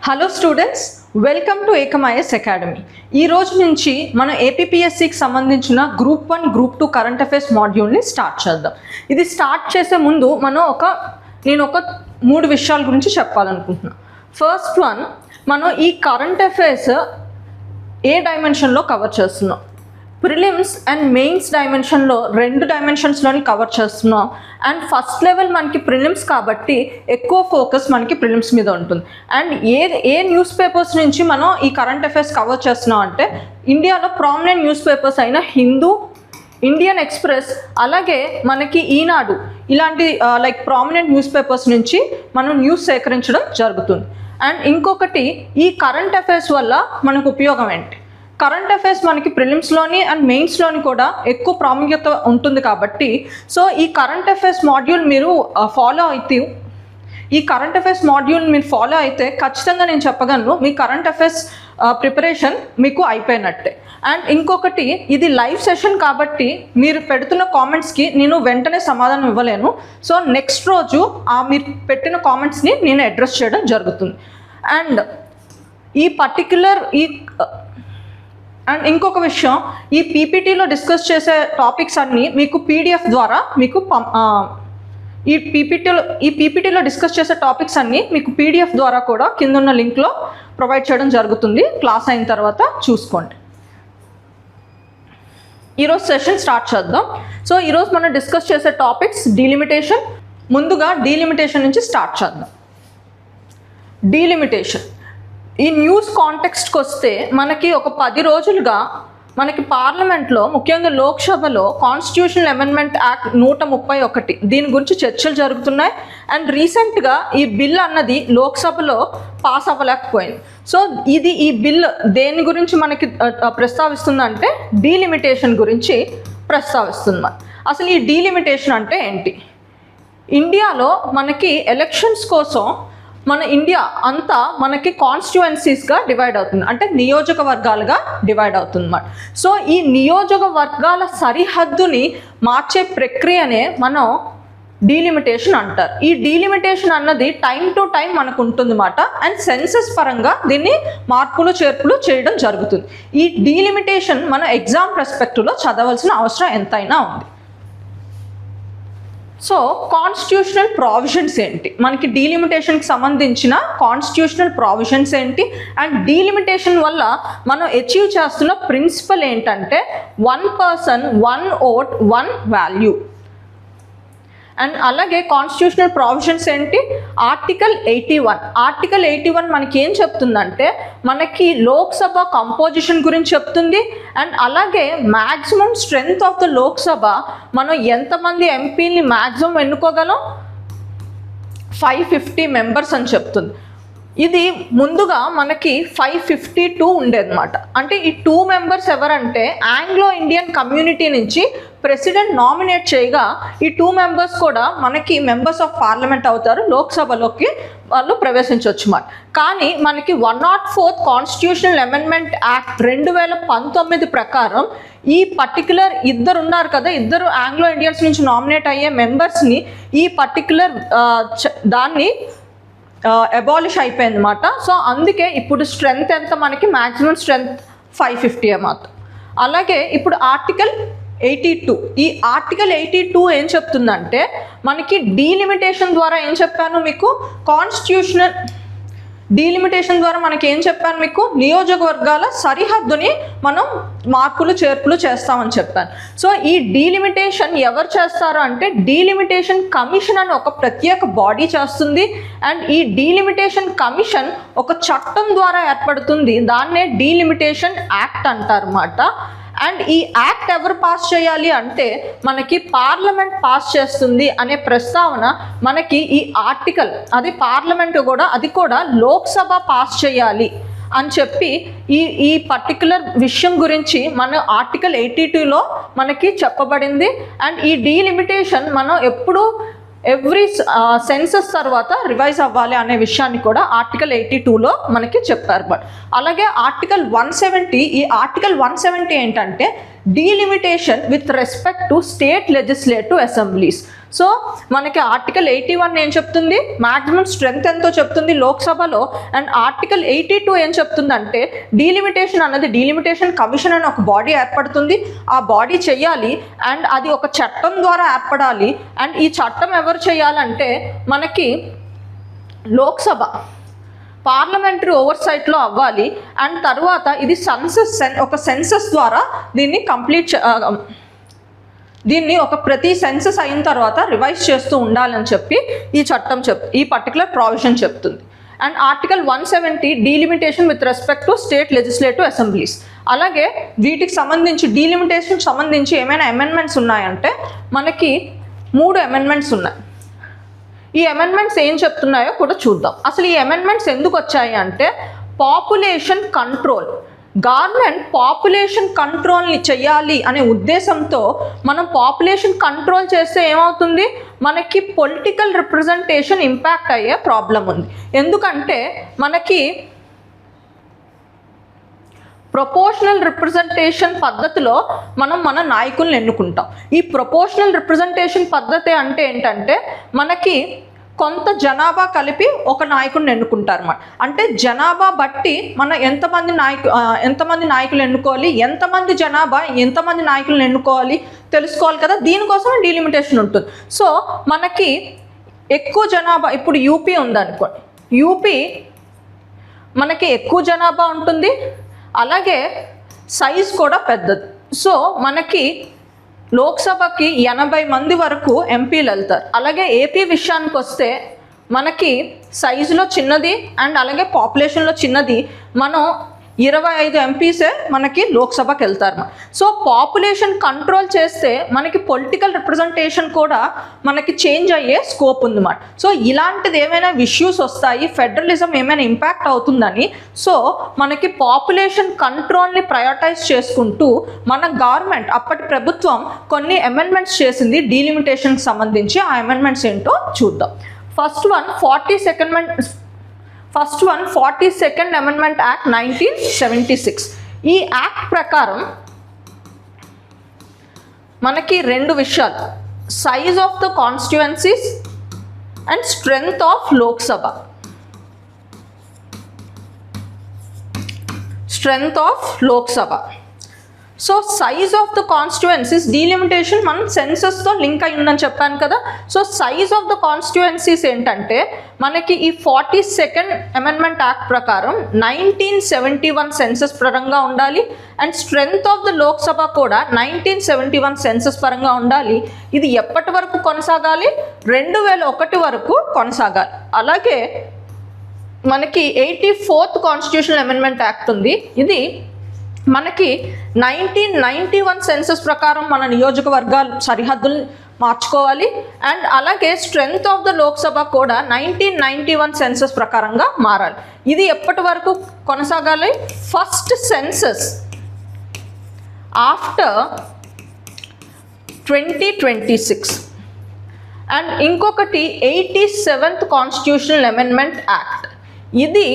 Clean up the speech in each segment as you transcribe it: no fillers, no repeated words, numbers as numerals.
Hello students, welcome to ఏకమాయస్ academy. ఈ రోజు నుంచి మనం ఏపీపీఎస్సికి సంబంధించిన గ్రూప్ 1 గ్రూప్ 2 కరెంట్ అఫైర్స్ మాడ్యూల్ని స్టార్ట్ చేద్దాం. ఇది స్టార్ట్ చేసే ముందు నేను ఒక 3 విషయాల గురించి చెప్పాలనుకుంటున్నాను. ఫస్ట్ వన్, మనం ఈ కరెంట్ అఫైర్స్ ఏ డైమెన్షన్లో కవర్ చేస్తున్నాం? ప్రిలిమ్స్ అండ్ మెయిన్స్ డైమెన్షన్లో 2 డైమెన్షన్స్లోని కవర్ చేస్తున్నాం. అండ్ ఫస్ట్ లెవెల్ మనకి ప్రిలిమ్స్ కాబట్టి ఎక్కువ ఫోకస్ మనకి ప్రిలిమ్స్ మీద ఉంటుంది. అండ్ ఏ న్యూస్ పేపర్స్ నుంచి మనం ఈ కరెంట్ అఫైర్స్ కవర్ చేస్తున్నాం అంటే ఇండియాలో ప్రామినెంట్ న్యూస్ పేపర్స్ అయిన హిందూ, ఇండియన్ ఎక్స్ప్రెస్, అలాగే మనకి ఈనాడు ఇలాంటి ప్రామినెంట్ న్యూస్ పేపర్స్ నుంచి మనం న్యూస్ సేకరించడం జరుగుతుంది. అండ్ ఇంకొకటి, ఈ కరెంట్ అఫైర్స్ వల్ల మనకు ఉపయోగం ఏంటి? కరెంట్ అఫైర్స్ మనకి ప్రిలిమ్స్లోని అండ్ మెయిన్స్లోని కూడా ఎక్కువ ప్రాముఖ్యత ఉంటుంది కాబట్టి ఈ కరెంట్ అఫైర్స్ మాడ్యూల్ మీరు ఫాలో అయితే ఖచ్చితంగా నేను చెప్పగలను మీ కరెంట్ అఫైర్స్ ప్రిపరేషన్ మీకు అయిపోయినట్టే. అండ్ ఇంకొకటి, ఇది లైవ్ సెషన్ కాబట్టి మీరు పెడుతున్న కామెంట్స్కి నేను వెంటనే సమాధానం ఇవ్వలేను. సో నెక్స్ట్ రోజు మీరు పెట్టిన కామెంట్స్ని నేను అడ్రస్ చేయడం జరుగుతుంది. అండ్ అండ్ ఇంకొక విషయం, ఈ పీపీటీలో డిస్కస్ చేసే టాపిక్స్ అన్నీ మీకు పీడిఎఫ్ ద్వారా ఈ పీపీటీలో డిస్కస్ చేసే టాపిక్స్ అన్నీ మీకు పీడిఎఫ్ ద్వారా కూడా కింద ఉన్న లింక్లో ప్రొవైడ్ చేయడం జరుగుతుంది. క్లాస్ అయిన తర్వాత చూసుకోండి. ఈరోజు సెషన్ స్టార్ట్ చేద్దాం. ఈరోజు మనం డిస్కస్ చేసే టాపిక్స్ డీలిమిటేషన్. ముందుగా డీలిమిటేషన్ నుంచి స్టార్ట్ చేద్దాం. డీలిమిటేషన్ ఈ న్యూస్ కాంటెక్స్ట్కి వస్తే మనకి ఒక 10 రోజులుగా మనకి పార్లమెంట్లో, ముఖ్యంగా లోక్సభలో కాన్స్టిట్యూషనల్ అమెండ్మెంట్ యాక్ట్ 131 దీని గురించి చర్చలు జరుగుతున్నాయి. అండ్ రీసెంట్గా ఈ బిల్ అన్నది లోక్సభలో పాస్ అవ్వలేకపోయింది. ఈ బిల్ దేని గురించి మనకి ప్రస్తావిస్తుందంటే డీలిమిటేషన్ గురించి ప్రస్తావిస్తుంది. అసలు ఈ డీలిమిటేషన్ అంటే ఏంటి? ఇండియాలో మనకి ఎలక్షన్స్ కోసం మన ఇండియా అంతా మనకి కాన్స్టిట్యుయెన్సీస్గా డివైడ్ అవుతుంది, అంటే నియోజకవర్గాలుగా డివైడ్ అవుతుంది అన్నమాట. ఈ నియోజకవర్గాల సరిహద్దుని మార్చే ప్రక్రియనే మనం డీలిమిటేషన్ అంటారు. ఈ డీలిమిటేషన్ అన్నది టైం టు టైం మనకు ఉంటుంది అన్నమాట. అండ్ సెన్సస్ పరంగా దీన్ని మార్పులు చేర్పులు చేయడం జరుగుతుంది. ఈ డీలిమిటేషన్ మన ఎగ్జామ్ పర్స్పెక్టివ్లో చదవాల్సిన అవసరం ఎంతైనా ఉంది. కాన్స్టిట్యూషనల్ ప్రావిజన్స్ ఏంటి? మనకి డీలిమిటేషన్కి సంబంధించిన కాన్స్టిట్యూషనల్ ప్రావిజన్స్ ఏంటి? అండ్ డీలిమిటేషన్ వల్ల మనం అచీవ్ చేస్తున్న ప్రిన్సిపల్ ఏంటంటే 1 person 1 vote 1 value. అండ్ అలాగే కాన్స్టిట్యూషనల్ ప్రావిజన్స్ ఏంటి? ఆర్టికల్ 81 మనకి ఏం చెప్తుందంటే మనకి లోక్సభ కంపోజిషన్ గురించి చెప్తుంది. అండ్ అలాగే maximum strength of the Lok Sabha, మనం ఎంతమంది ఎంపీని మ్యాక్సిమం ఎన్నుకోగలం? 550 మెంబర్స్ అని చెప్తుంది. ఇది ముందుగా మనకి 552 ఉండేదన్నమాట. అంటే ఈ 2 మెంబర్స్ ఎవరంటే ఆంగ్లో ఇండియన్ కమ్యూనిటీ నుంచి ప్రెసిడెంట్ నామినేట్ చేయగా ఈ 2 మెంబర్స్ కూడా మనకి మెంబర్స్ ఆఫ్ పార్లమెంట్ అవుతారు, లోక్సభలోకి వాళ్ళు ప్రవేశించవచ్చు మాట. కానీ మనకి 104th కాన్స్టిట్యూషనల్ అమెండ్మెంట్ యాక్ట్ 2019 ప్రకారం ఈ పర్టికులర్ ఇద్దరు ఉన్నారు కదా, ఇద్దరు ఆంగ్లో ఇండియన్స్ నుంచి నామినేట్ అయ్యే మెంబర్స్ని ఈ పర్టికులర్ దాన్ని అబాలిష్ అయిపోయింది అన్నమాట. అందుకే ఇప్పుడు స్ట్రెంగ్త్ ఎంత? మనకి మ్యాక్సిమం స్ట్రెంగ్త్ 550 మాత్రం. అలాగే ఇప్పుడు ఆర్టికల్ 82, ఈ ఆర్టికల్ 82 ఏం చెప్తుందంటే మనకి డీలిమిటేషన్ ద్వారా ఏం చెప్పాను మీకు? కాన్స్టిట్యూషనల్ డీలిమిటేషన్ ద్వారా మనకి ఏం చెప్పాను మీకు? నియోజకవర్గాల సరిహద్దుని మనం మార్పులు చేర్పులు చేస్తామని చెప్పాను. ఈ డీలిమిటేషన్ ఎవరు చేస్తారు అంటే డీలిమిటేషన్ కమిషన్ అని ఒక ప్రత్యేక బాడీ చేస్తుంది. అండ్ ఈ డీలిమిటేషన్ కమిషన్ ఒక చట్టం ద్వారా ఏర్పడుతుంది, దాన్నే డీలిమిటేషన్ యాక్ట్ అంటారు అన్నమాట. అండ్ ఈ యాక్ట్ ఎవరు పాస్ చేయాలి అంటే మనకి పార్లమెంట్ పాస్ చేస్తుంది అనే ప్రస్తావన మనకి ఈ ఆర్టికల్, అది పార్లమెంట్ కూడా, అది కూడా లోక్సభ పాస్ చేయాలి అని చెప్పి ఈ పర్టికులర్ విషయం గురించి మన ఆర్టికల్ 82లో మనకి చెప్పబడింది. అండ్ ఈ డీలిమిటేషన్ మనం ఎప్పుడు ఎవ్రీ సెన్సస్ తర్వాత రివైజ్ అవ్వాలి అనే విషయాన్ని కూడా ఆర్టికల్ 82లో మనకి చెప్పారు. అలాగే ఆర్టికల్ 170, ఈ ఆర్టికల్ 170 ఏంటంటే delimitation with respect to state legislative assemblies. So మనకి ఆర్టికల్ 81 ఏం చెప్తుంది, మ్యాక్సిమం స్ట్రెంగ్త్ ఎంతో చెప్తుంది లోక్సభలో. అండ్ ఆర్టికల్ 82 ఏం చెప్తుందంటే డీలిమిటేషన్ అన్నది డీలిమిటేషన్ కమిషన్ అని ఒక బాడీ ఏర్పడుతుంది, ఆ బాడీ చెయ్యాలి అండ్ అది ఒక చట్టం ద్వారా ఏర్పడాలి. అండ్ ఈ చట్టం ఎవరు చేయాలంటే మనకి లోక్సభ పార్లమెంటరీ ఓవర్సైట్లో అవ్వాలి. అండ్ తర్వాత ఇది ఒక సెన్సస్ ద్వారా దీన్ని ఒక ప్రతి సెన్సస్ అయిన తర్వాత రివైజ్ చేస్తూ ఉండాలని చెప్పి ఈ చట్టం ఈ పర్టికులర్ ప్రావిజన్ చెప్తుంది. And article 170 delimitation with respect to state legislative assemblies. అలాగే వీటికి సంబంధించి డీలిమిటేషన్కి సంబంధించి ఏమైనా అమెండ్మెంట్స్ ఉన్నాయంటే మనకి 3 అమెండ్మెంట్స్ ఉన్నాయి. ఈ అమెండ్మెంట్స్ ఏం చెప్తున్నాయో కూడా చూద్దాం. అసలు ఈ అమెండ్మెంట్స్ ఎందుకు వచ్చాయి అంటే పాపులేషన్ కంట్రోల్, గవర్నమెంట్ పాపులేషన్ కంట్రోల్ని చేయాలి అనే ఉద్దేశంతో మనం పాపులేషన్ కంట్రోల్ చేస్తే ఏమవుతుంది, మనకి పొలిటికల్ రిప్రజెంటేషన్ ఇంపాక్ట్ అయ్యే ప్రాబ్లం ఉంది. ఎందుకంటే మనకి ప్రొపోర్షనల్ రిప్రజెంటేషన్ పద్ధతిలో మనం మన నాయకుల్ని ఎన్నుకుంటాం. ఈ ప్రొపోర్షనల్ రిప్రజెంటేషన్ పద్ధతి అంటే ఏంటంటే మనకి కొంత జనాభా కలిపి ఒక నాయకుడిని ఎన్నుకుంటారు అన్నమాట. అంటే జనాభా బట్టి మనం ఎంతమంది నాయకులు ఎన్నుకోవాలి, ఎంతమంది జనాభా ఎంతమంది నాయకులను ఎన్నుకోవాలి తెలుసుకోవాలి కదా, దీనికోసం డీలిమిటేషన్ ఉంటుంది. సో మనకి ఎక్కువ జనాభా, ఇప్పుడు యూపీ ఉందనుకోండి, యూపీ మనకి ఎక్కువ జనాభా ఉంటుంది, అలాగే సైజ్ కూడా పెద్దది. సో మనకి లోక్సభకి 80 మంది వరకు ఎంపీలు వెళ్తారు. అలాగే ఏపీ విషయానికి వస్తే మనకి సైజులో చిన్నది అండ్ అలాగే పాపులేషన్లో చిన్నది, మనం 25 ఎంపీసే మనకి లోక్సభకి వెళ్తారు. సో పాపులేషన్ కంట్రోల్ చేస్తే మనకి పొలిటికల్ రిప్రజెంటేషన్ కూడా మనకి చేంజ్ అయ్యే స్కోప్ ఉందన్నమాట. సో ఇలాంటిది ఏమైనా ఇష్యూస్ వస్తాయి, ఫెడరలిజం ఏమైనా ఇంపాక్ట్ అవుతుందని, సో మనకి పాపులేషన్ కంట్రోల్ని ప్రయారిటైజ్ చేసుకుంటూ మన గవర్నమెంట్ అప్పటి ప్రభుత్వం కొన్ని అమెండ్మెంట్స్ చేసింది డీలిమిటేషన్కి సంబంధించి. ఆ అమెండ్మెంట్స్ ఏంటో చూద్దాం. First one 42nd amendment act 1976. ఈ యాక్ట్ ప్రకారం మనకి 2 విషయాలు, size of the constituencies and strength of Lok Sabha. So size of the constituencies delimitation మనం సెన్సస్తో లింక్ అయి ఉందని చెప్పాను కదా. So size of the constituencies ఏంటంటే మనకి ఈ 42nd అమెండ్మెంట్ యాక్ట్ ప్రకారం 1971 సెన్సస్ పరంగా ఉండాలి. And strength of the Lok Sabha కూడా 1971 సెన్సస్ పరంగా ఉండాలి. ఇది ఎప్పటి వరకు కొనసాగాలి, 2001 వరకు కొనసాగాలి. అలాగే మనకి 84th కాన్స్టిట్యూషనల్ అమెండ్మెంట్ యాక్ట్ ఉంది. ఇది మనకి 1991 సెన్సస్ ప్రకారం మన నియోజకవర్గాలు సరిహద్దులు మార్చుకోవాలి. అండ్ అలాగే స్ట్రెంగ్త్ ఆఫ్ ద లోక్సభ కూడా 1991 సెన్సస్ ప్రకారంగా మారాలి. ఇది ఎప్పటి వరకు కొనసాగాలి, ఫస్ట్ సెన్సస్ ఆఫ్టర్ 2026. అండ్ ఇంకొకటి 87th కాన్స్టిట్యూషనల్ అమెండ్మెంట్ యాక్ట్. ఇది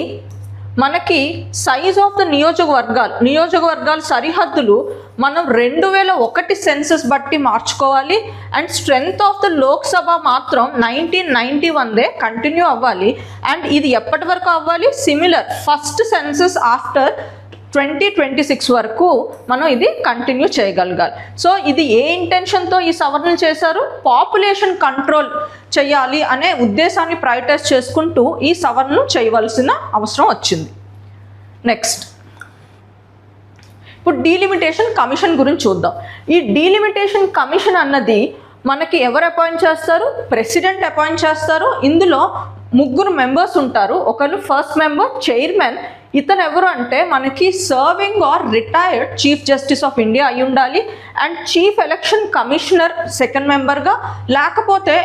మనకి సైజ్ ఆఫ్ ద నియోజకవర్గాల సరిహద్దులు మనం 2001 సెన్సస్ బట్టి మార్చుకోవాలి. And strength of the Lok Sabha మాత్రం 1991 కంటిన్యూ అవ్వాలి. అండ్ ఇది ఎప్పటి వరకు అవ్వాలి, సిమిలర్ ఫస్ట్ సెన్సస్ ఆఫ్టర్ 2026 వరకు మనం ఇది కంటిన్యూ చేయగలగాలి. సో ఇది ఏ ఇంటెన్షన్తో ఈ సవరణలు చేశారు, పాపులేషన్ కంట్రోల్ చేయాలి అనే ఉద్దేశాన్ని ప్రయారిటైజ్ చేసుకుంటూ ఈ సవరణలు చేయవలసిన అవసరం వచ్చింది. నెక్స్ట్ ఇప్పుడు డీలిమిటేషన్ కమిషన్ గురించి చూద్దాం. ఈ డీలిమిటేషన్ కమిషన్ అన్నది మనకి ఎవరు అపాయింట్ చేస్తారు, ప్రెసిడెంట్ అపాయింట్ చేస్తారు. ఇందులో 3 మెంబర్స్ ఉంటారు. ఒకరు ఫస్ట్ మెంబర్ చైర్మన్, ఇతను ఎవరు అంటే మనకి serving or retired chief justice of India అయి ఉండాలి. And chief election commissioner second మెంబర్గా, లేకపోతే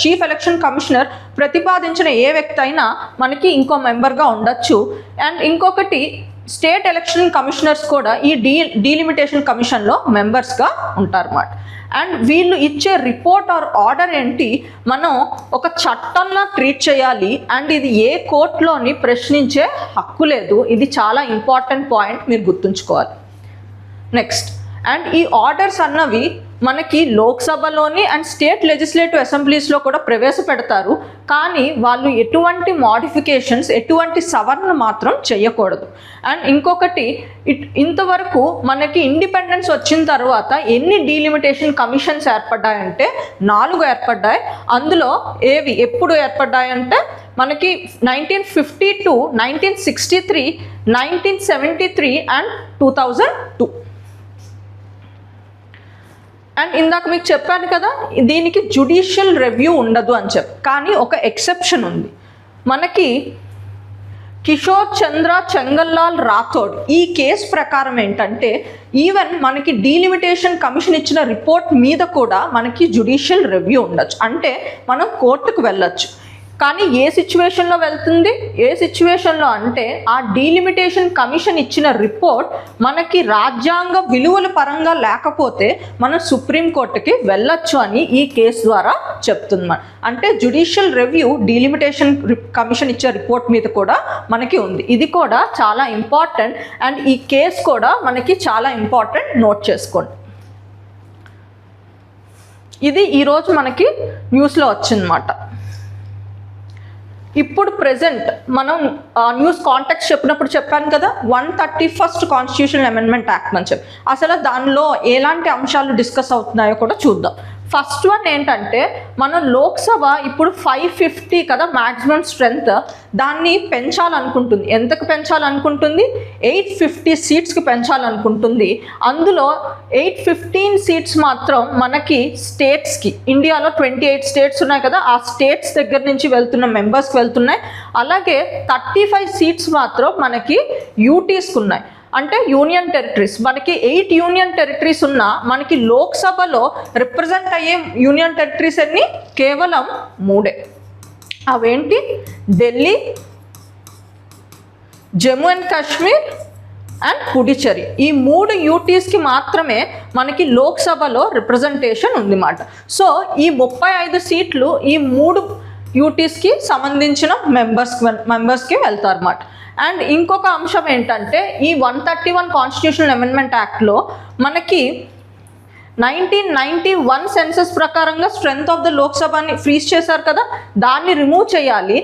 చీఫ్ ఎలక్షన్ కమిషనర్ ప్రతిపాదించిన ఏ వ్యక్తి అయినా మనకి ఇంకో మెంబర్గా ఉండొచ్చు. అండ్ ఇంకొకటి స్టేట్ ఎలక్షన్ కమిషనర్స్ కూడా ఈ డీలిమిటేషన్ కమిషన్లో మెంబర్స్గా ఉంటారన్నమాట. అండ్ వీళ్ళు ఇచ్చే రిపోర్ట్ ఆర్ ఆర్డర్ ఏంటి, మనం ఒక చట్టంలా ట్రీట్ చేయాలి. అండ్ ఇది ఏ కోర్టులోని ప్రశ్నించే హక్కు లేదు. ఇది చాలా ఇంపార్టెంట్ పాయింట్, మీరు గుర్తుంచుకోవాలి. నెక్స్ట్ అండ్ ఈ ఆర్డర్స్ అన్నవి మనకి లోక్సభలోని అండ్ స్టేట్ లెజిస్లేటివ్ అసెంబ్లీస్లో కూడా ప్రవేశపెడతారు, కానీ వాళ్ళు ఎటువంటి మోడిఫికేషన్స్, ఎటువంటి సవరణ మాత్రం చేయకూడదు. అండ్ ఇంకొకటి, ఇంతవరకు మనకి ఇండిపెండెన్స్ వచ్చిన తర్వాత ఎన్ని డీలిమిటేషన్ కమిషన్స్ ఏర్పడ్డాయంటే 4 ఏర్పడ్డాయి. అందులో ఏవి ఎప్పుడు ఏర్పడ్డాయంటే మనకి 1952, 1963, 1973 అండ్ 2002. అండ్ ఇందాక మీకు చెప్పాను కదా, దీనికి జ్యుడిషియల్ రివ్యూ ఉండదు అని చెప్పి, కానీ ఒక ఎక్సెప్షన్ ఉంది. మనకి కిషోర్ చంద్ర చెంగల్లాల్ రాథోడ్ ఈ కేసు ప్రకారం ఏంటంటే ఈవెన్ మనకి డీలిమిటేషన్ కమిషన్ ఇచ్చిన రిపోర్ట్ మీద కూడా మనకి జ్యుడిషియల్ రివ్యూ ఉండొచ్చు, అంటే మనం కోర్టుకు వెళ్ళొచ్చు. కానీ ఏ సిచ్యువేషన్లో వెళ్తుంది, ఏ సిచ్యువేషన్లో అంటే ఆ డీలిమిటేషన్ కమిషన్ ఇచ్చిన రిపోర్ట్ మనకి రాజ్యాంగ విలువల పరంగా లేకపోతే మనం సుప్రీంకోర్టుకి వెళ్ళొచ్చు అని ఈ కేసు ద్వారా చెప్తుంది. అంటే జ్యుడిషియల్ రివ్యూ డీలిమిటేషన్ కమిషన్ ఇచ్చే రిపోర్ట్ మీద కూడా మనకి ఉంది. ఇది కూడా చాలా ఇంపార్టెంట్ అండ్ ఈ కేసు కూడా మనకి చాలా ఇంపార్టెంట్, నోట్ చేసుకోండి. ఇది ఈరోజు మనకి న్యూస్లో వచ్చిందన్నమాట. ఇప్పుడు ప్రెజెంట్ మనం న్యూస్ కాంటెక్స్ట్ చెప్పినప్పుడు చెప్పాను కదా, 131st కాన్స్టిట్యూషనల్ అమెండ్మెంట్ యాక్ట్ అని చెప్పి, అసలు దానిలో ఎలాంటి అంశాలు డిస్కస్ అవుతున్నాయో కూడా చూద్దాం. ఫస్ట్ వన్ ఏంటంటే మనం లోక్సభ ఇప్పుడు 550 కదా మ్యాక్సిమం స్ట్రెంగ్త్, దాన్ని పెంచాలనుకుంటుంది. ఎంతకు పెంచాలనుకుంటుంది? 850 సీట్స్కి పెంచాలనుకుంటుంది. అందులో 815 సీట్స్ మాత్రం మనకి స్టేట్స్కి, ఇండియాలో 28 స్టేట్స్ ఉన్నాయి కదా, ఆ స్టేట్స్ దగ్గర నుంచి వెళ్తున్న మెంబర్స్కి వెళ్తున్నాయి. అలాగే 35 సీట్స్ మాత్రం మనకి యూటీస్కి ఉన్నాయి, అంటే యూనియన్ టెరిటరీస్. మనకి 8 యూనియన్ టెరిటరీస్ ఉన్నా మనకి లోక్సభలో రిప్రజెంట్ అయ్యే యూనియన్ టెరిటరీస్ అన్ని కేవలం 3. అవేంటి? Delhi, Jammu and Kashmir and Puducherry. ఈ 3 యూటీస్కి మాత్రమే మనకి లోక్సభలో రిప్రజెంటేషన్ ఉందన్నమాట. సో ఈ 35 సీట్లు ఈ 3 యూటీస్కి సంబంధించిన మెంబర్స్కి వెళ్తారన్నమాట. అండ్ ఇంకొక అంశం ఏంటంటే ఈ 131 కాన్స్టిట్యూషనల్ అమెండ్మెంట్ యాక్ట్లో మనకి 1991 సెన్సస్ ప్రకారంగా స్ట్రెంగ్త్ ఆఫ్ ద లోక్సభని ఫ్రీజ్ చేశారు కదా, దాన్ని రిమూవ్ చేయాలి.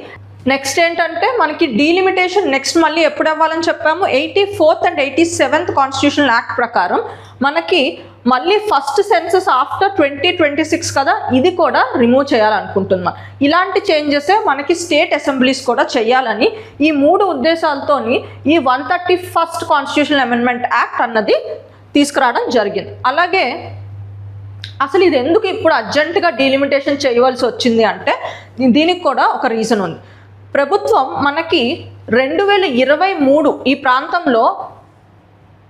నెక్స్ట్ ఏంటంటే మనకి డీలిమిటేషన్ నెక్స్ట్ మళ్ళీ ఎప్పుడు అవ్వాలని చెప్పాము, 84th and 87th constitutional act ప్రకారం మనకి మళ్ళీ ఫస్ట్ సెన్సస్ ఆఫ్టర్ 2026 కదా, ఇది కూడా రిమూవ్ చేయాలనుకుంటున్నాం. ఇలాంటి చేంజెసే మనకి స్టేట్ అసెంబ్లీస్ కూడా చేయాలని ఈ 3 ఉద్దేశాలతోని ఈ 131st కాన్స్టిట్యూషనల్ అమెండ్మెంట్ యాక్ట్ అన్నది తీసుకురావడం జరిగింది. అలాగే అసలు ఇది ఎందుకు ఇప్పుడు అర్జెంటుగా డీలిమిటేషన్ చేయవలసి వచ్చింది అంటే దీనికి కూడా ఒక రీజన్ ఉంది. ప్రభుత్వం మనకి 2023 ఈ ప్రాంతంలో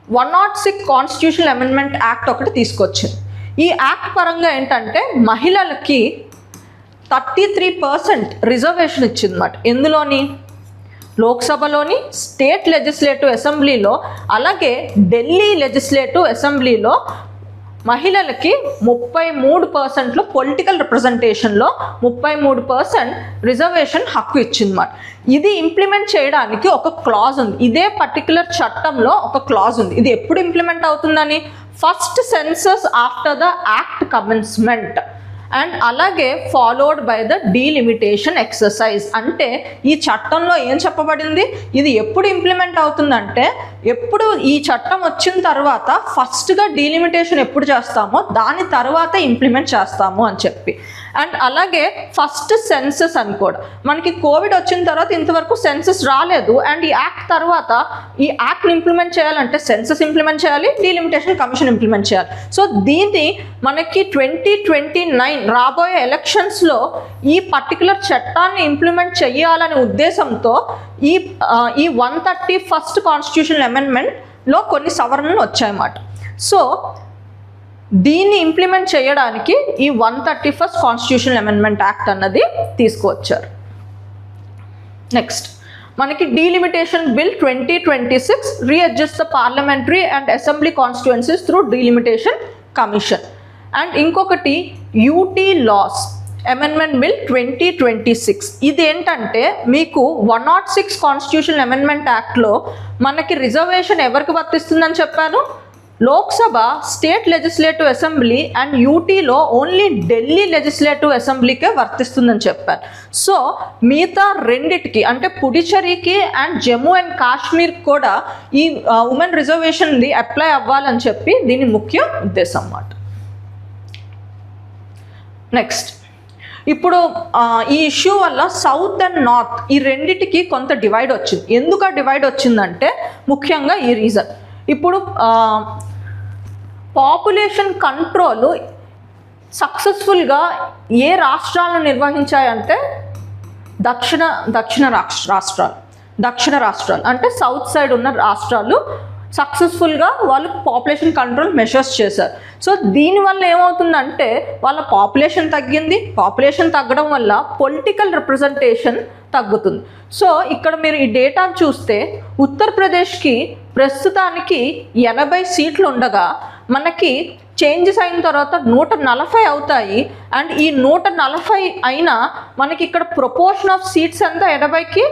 106 కాన్స్టిట్యూషనల్ అమెండ్మెంట్ యాక్ట్ ఒకటి తీసుకొచ్చింది. ఈ యాక్ట్ పరంగా ఏంటంటే మహిళలకి 33% రిజర్వేషన్ ఇచ్చిందన్నమాట. ఎందులోని? లోక్సభలోని, స్టేట్ లెజిస్లేటివ్ అసెంబ్లీలో, అలాగే ఢిల్లీ లెజిస్లేటివ్ అసెంబ్లీలో మహిళలకి 33%లో పొలిటికల్ రిప్రజెంటేషన్లో 33% రిజర్వేషన్ హక్కు ఇచ్చిందన్నమాట. ఇది ఇంప్లిమెంట్ చేయడానికి ఒక క్లాజ్ ఉంది. ఇదే పర్టికులర్ చట్టంలో ఒక క్లాజ్ ఉంది. ఇది ఎప్పుడు ఇంప్లిమెంట్ అవుతుందని? First census after the act commencement and అలాగే followed by the delimitation exercise. అంటే ఈ చట్టంలో ఏం చెప్పబడింది, ఇది ఎప్పుడు ఇంప్లిమెంట్ అవుతుందంటే ఎప్పుడు ఈ చట్టం వచ్చిన తర్వాత ఫస్ట్గా డీలిమిటేషన్ ఎప్పుడు చేస్తామో దాని తర్వాత ఇంప్లిమెంట్ చేస్తాము అని చెప్పి. అండ్ అలాగే ఫస్ట్ సెన్సస్ అని కూడా, మనకి కోవిడ్ వచ్చిన తర్వాత ఇంతవరకు సెన్సస్ రాలేదు. అండ్ ఈ యాక్ట్ తర్వాత ఈ యాక్ట్ని ఇంప్లిమెంట్ చేయాలంటే సెన్సస్ ఇంప్లిమెంట్ చేయాలి, డీలిమిటేషన్ కమిషన్ ఇంప్లిమెంట్ చేయాలి. సో దీన్ని మనకి 2029 రాబోయే ఎలక్షన్స్లో ఈ పర్టికులర్ చట్టాన్ని ఇంప్లిమెంట్ చేయాలనే ఉద్దేశంతో ఈ 131st కాన్స్టిట్యూషనల్ అమెండ్మెంట్లో కొన్ని సవరణలు వచ్చాయన్నమాట. సో దీన్ని ఇంప్లిమెంట్ చేయడానికి ఈ 131st కాన్స్టిట్యూషనల్ అమెండ్మెంట్ యాక్ట్ అన్నది తీసుకువచ్చారు. నెక్స్ట్ మనకి delimitation bill 2026 readjust the parliamentary and assembly constituencies through delimitation commission. And ఇంకొకటి యూటీ లాస్ అమెండ్మెంట్ బిల్ 2026. ఇదేంటంటే మీకు 106 కాన్స్టిట్యూషనల్ అమెండ్మెంట్ యాక్ట్లో మనకి రిజర్వేషన్ ఎవరికి వర్తిస్తుందని చెప్పాను? Lok Sabha state legislative assembly and యూటీలో ఓన్లీ ఢిల్లీ లెజిస్లేటివ్ అసెంబ్లీకే వర్తిస్తుందని చెప్పారు. సో మిగతా రెండిటికి అంటే పుడిచేరికి అండ్ జమ్మూ అండ్ కాశ్మీర్ కూడా ఈ ఉమెన్ రిజర్వేషన్ది అప్లై అవ్వాలని చెప్పి దీని ముఖ్య ఉద్దేశం అన్నమాట. నెక్స్ట్, ఇప్పుడు ఈ ఇష్యూ వల్ల సౌత్ అండ్ నార్త్ ఈ రెండిటికి కొంత డివైడ్ వచ్చింది. ఎందుకు డివైడ్ వచ్చిందంటే ముఖ్యంగా ఈ రీజన్. ఇప్పుడు పాపులేషన్ కంట్రోల్ సక్సెస్ఫుల్గా ఏ రాష్ట్రాలను నిర్వహించాయంటే దక్షిణ రాష్ట్రాలు అంటే సౌత్ సైడ్ ఉన్న రాష్ట్రాలు సక్సెస్ఫుల్గా వాళ్ళు పాపులేషన్ కంట్రోల్ మెషర్స్ చేశారు. సో దీనివల్ల ఏమవుతుందంటే వాళ్ళ పాపులేషన్ తగ్గింది. పాపులేషన్ తగ్గడం వల్ల పొలిటికల్ రిప్రజెంటేషన్ తగ్గుతుంది. సో ఇక్కడ మీరు ఈ డేటా చూస్తే ఉత్తరప్రదేశ్కి ప్రస్తుతానికి 80 సీట్లు ఉండగా మనకి చేంజెస్ అయిన తర్వాత 140 అవుతాయి. అండ్ ఈ 140 అయినా మనకి ఇక్కడ ప్రపోర్షన్ ఆఫ్ సీట్స్ ఎంత 80కి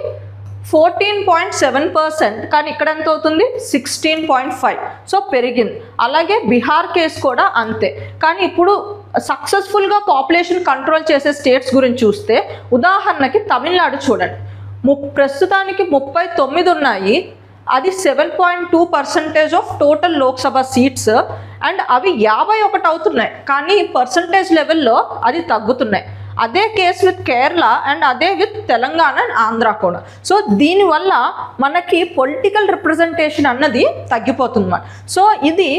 14.7%, కానీ ఇక్కడ ఎంత అవుతుంది 16.5. సో పెరిగింది. అలాగే బీహార్ కేసు కూడా అంతే. కానీ ఇప్పుడు సక్సెస్ఫుల్గా పాపులేషన్ కంట్రోల్ చేసే స్టేట్స్ గురించి చూస్తే ఉదాహరణకి తమిళనాడు చూడండి, ప్రస్తుతానికి 39 ఉన్నాయి. అది 7.2% of total Lok Sabha seats. And అవి 51 అవుతున్నాయి, కానీ పర్సంటేజ్ లెవెల్లో అది తగ్గుతున్నాయి. అదే కేసు విత్ కేరళ అండ్ అదే విత్ తెలంగాణ అండ్ ఆంధ్ర కూడా. సో దీనివల్ల మనకి పొలిటికల్ రిప్రజెంటేషన్ అన్నది తగ్గిపోతుంది అన్నమాట. సో ఇది